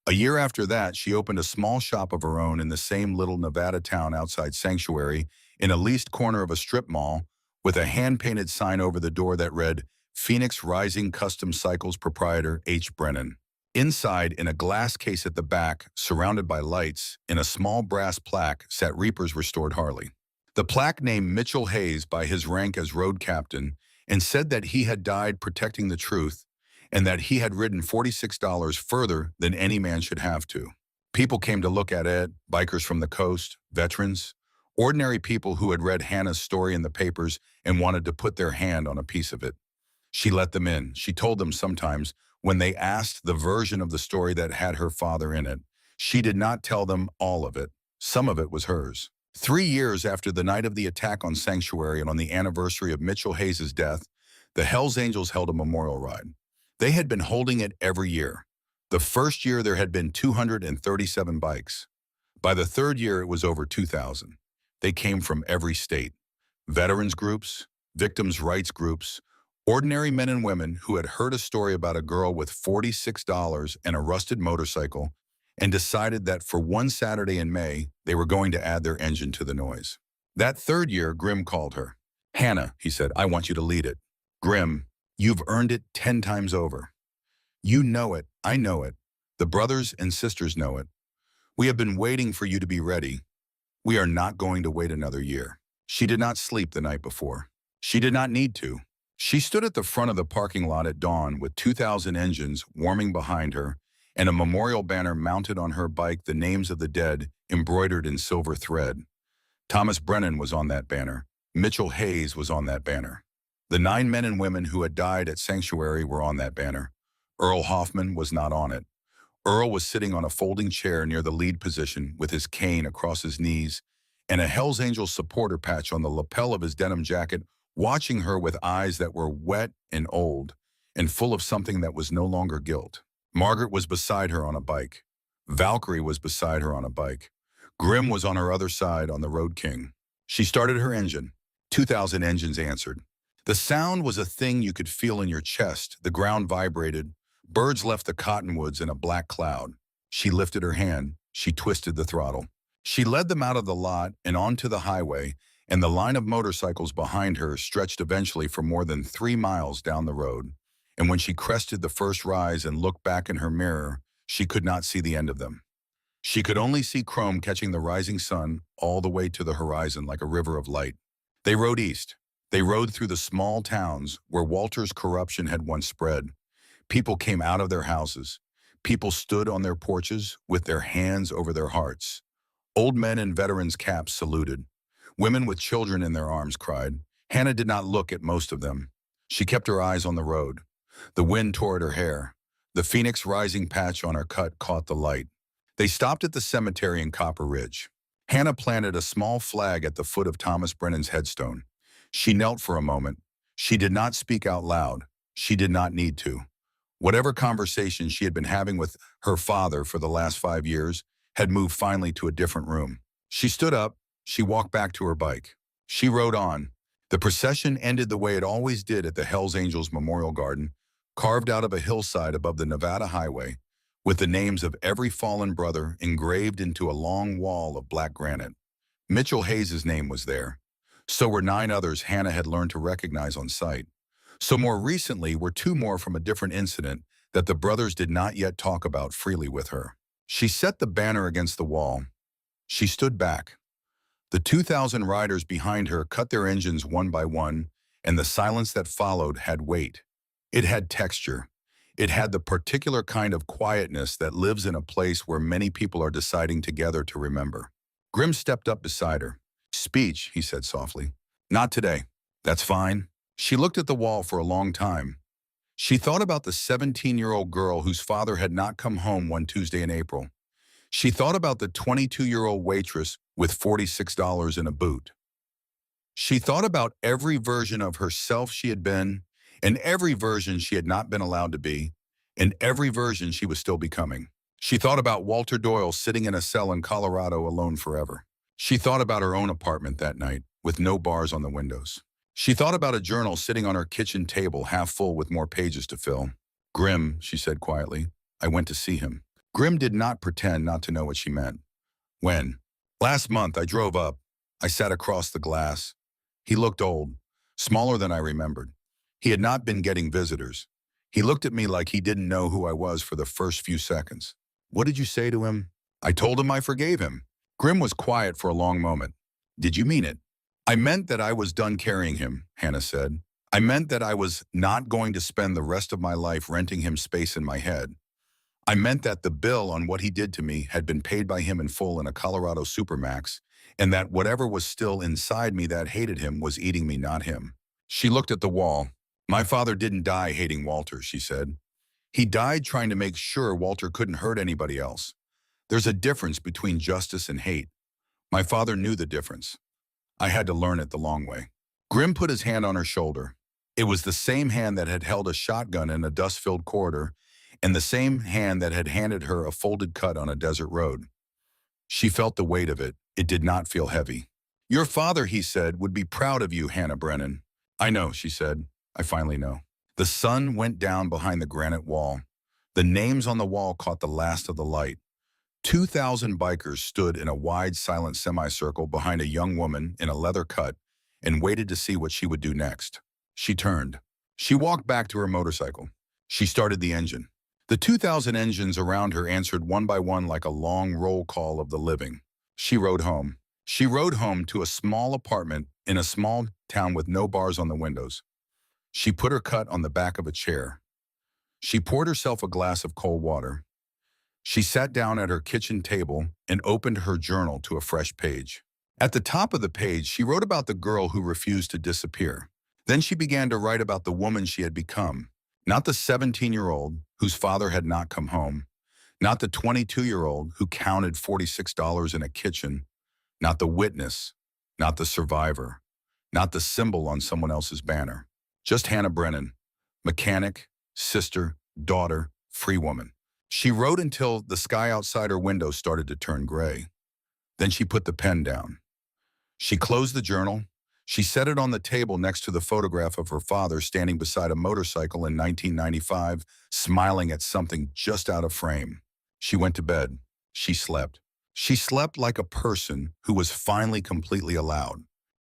A year after that, she opened a small shop of her own in the same little Nevada town outside Sanctuary, in a leased corner of a strip mall, with a hand-painted sign over the door that read, Phoenix Rising Custom Cycles Proprietor H. Brennan. Inside, in a glass case at the back, surrounded by lights, in a small brass plaque, sat Reaper's restored Harley. The plaque named Mitchell Hayes by his rank as road captain and said that he had died protecting the truth and that he had ridden $46 further than any man should have to. People came to look at it, bikers from the coast, veterans, ordinary people who had read Hannah's story in the papers and wanted to put their hand on a piece of it. She let them in. She told them sometimes, when they asked the version of the story that had her father in it, she did not tell them all of it. Some of it was hers. 3 years after the night of the attack on Sanctuary and on the anniversary of Mitchell Hayes' death, the Hells Angels held a memorial ride. They had been holding it every year. The first year there had been 237 bikes. By the 3rd year it was over 2,000. They came from every state. Veterans groups, victims' rights groups, ordinary men and women who had heard a story about a girl with $46 and a rusted motorcycle and decided that for one Saturday in May, they were going to add their engine to the noise. That 3rd year, Grimm called her. Hannah, he said, I want you to lead it. Grimm, you've earned it 10 times over. You know it. I know it. The brothers and sisters know it. We have been waiting for you to be ready. We are not going to wait another year. She did not sleep the night before. She did not need to. She stood at the front of the parking lot at dawn with 2,000 engines warming behind her and a memorial banner mounted on her bike, the names of the dead embroidered in silver thread. Thomas Brennan was on that banner. Mitchell Hayes was on that banner. The 9 men and women who had died at Sanctuary were on that banner. Earl Hoffman was not on it. Earl was sitting on a folding chair near the lead position with his cane across his knees and a Hells Angels supporter patch on the lapel of his denim jacket, watching her with eyes that were wet and old and full of something that was no longer guilt. Margaret was beside her on a bike. Valkyrie was beside her on a bike. Grim was on her other side on the Road King. She started her engine. 2,000 engines answered. The sound was a thing you could feel in your chest. The ground vibrated. Birds left the cottonwoods in a black cloud. She lifted her hand. She twisted the throttle. She led them out of the lot and onto the highway, and the line of motorcycles behind her stretched eventually for more than 3 miles down the road. And when she crested the first rise and looked back in her mirror, she could not see the end of them. She could only see chrome catching the rising sun all the way to the horizon like a river of light. They rode east. They rode through the small towns where Walter's corruption had once spread. People came out of their houses. People stood on their porches with their hands over their hearts. Old men in veterans' caps saluted. Women with children in their arms cried. Hannah did not look at most of them. She kept her eyes on the road. The wind tore at her hair. The phoenix rising patch on her cut caught the light. They stopped at the cemetery in Copper Ridge. Hannah planted a small flag at the foot of Thomas Brennan's headstone. She knelt for a moment. She did not speak out loud. She did not need to. Whatever conversation she had been having with her father for the last 5 years had moved finally to a different room. She stood up. She walked back to her bike. She rode on. The procession ended the way it always did at the Hells Angels Memorial Garden, carved out of a hillside above the Nevada highway, with the names of every fallen brother engraved into a long wall of black granite. Mitchell Hayes' name was there. So were 9 others Hannah had learned to recognize on sight. So more recently were 2 more from a different incident that the brothers did not yet talk about freely with her. She set the banner against the wall. She stood back. The 2,000 riders behind her cut their engines one by one, and the silence that followed had weight. It had texture. It had the particular kind of quietness that lives in a place where many people are deciding together to remember. Grim stepped up beside her. Speech, he said softly. Not today. That's fine. She looked at the wall for a long time. She thought about the 17-year-old girl whose father had not come home one Tuesday in April. She thought about the 22-year-old waitress with $46 in a boot. She thought about every version of herself she had been, and every version she had not been allowed to be, and every version she was still becoming. She thought about Walter Doyle sitting in a cell in Colorado alone forever. She thought about her own apartment that night, with no bars on the windows. She thought about a journal sitting on her kitchen table, half full with more pages to fill. Grim, she said quietly, I went to see him. Grim did not pretend not to know what she meant. When? Last month, I drove up. I sat across the glass. He looked old, smaller than I remembered. He had not been getting visitors. He looked at me like he didn't know who I was for the first few seconds. What did you say to him? I told him I forgave him. Grim was quiet for a long moment. Did you mean it? I meant that I was done carrying him, Hannah said. I meant that I was not going to spend the rest of my life renting him space in my head. I meant that the bill on what he did to me had been paid by him in full in a Colorado Supermax, and that whatever was still inside me that hated him was eating me, not him. She looked at the wall. My father didn't die hating Walter, she said. He died trying to make sure Walter couldn't hurt anybody else. There's a difference between justice and hate. My father knew the difference. I had to learn it the long way. Grim put his hand on her shoulder. It was the same hand that had held a shotgun in a dust-filled corridor and the same hand that had handed her a folded cut on a desert road. She felt the weight of it. It did not feel heavy. Your father, he said, would be proud of you, Hannah Brennan. I know, she said. I finally know. The sun went down behind the granite wall. The names on the wall caught the last of the light. 2,000 bikers stood in a wide, silent semicircle behind a young woman in a leather cut and waited to see what she would do next. She turned. She walked back to her motorcycle. She started the engine. The 2,000 engines around her answered one by one like a long roll call of the living. She rode home. She rode home to a small apartment in a small town with no bars on the windows. She put her cut on the back of a chair. She poured herself a glass of cold water. She sat down at her kitchen table and opened her journal to a fresh page. At the top of the page, she wrote about the girl who refused to disappear. Then she began to write about the woman she had become. Not the 17-year-old whose father had not come home. Not the 22-year-old who counted $46 in a kitchen. Not the witness. Not the survivor. Not the symbol on someone else's banner. Just Hannah Brennan. Mechanic, sister, daughter, free woman. She wrote until the sky outside her window started to turn gray. Then she put the pen down. She closed the journal. She set it on the table next to the photograph of her father standing beside a motorcycle in 1995, smiling at something just out of frame. She went to bed. She slept. She slept like a person who was finally completely allowed.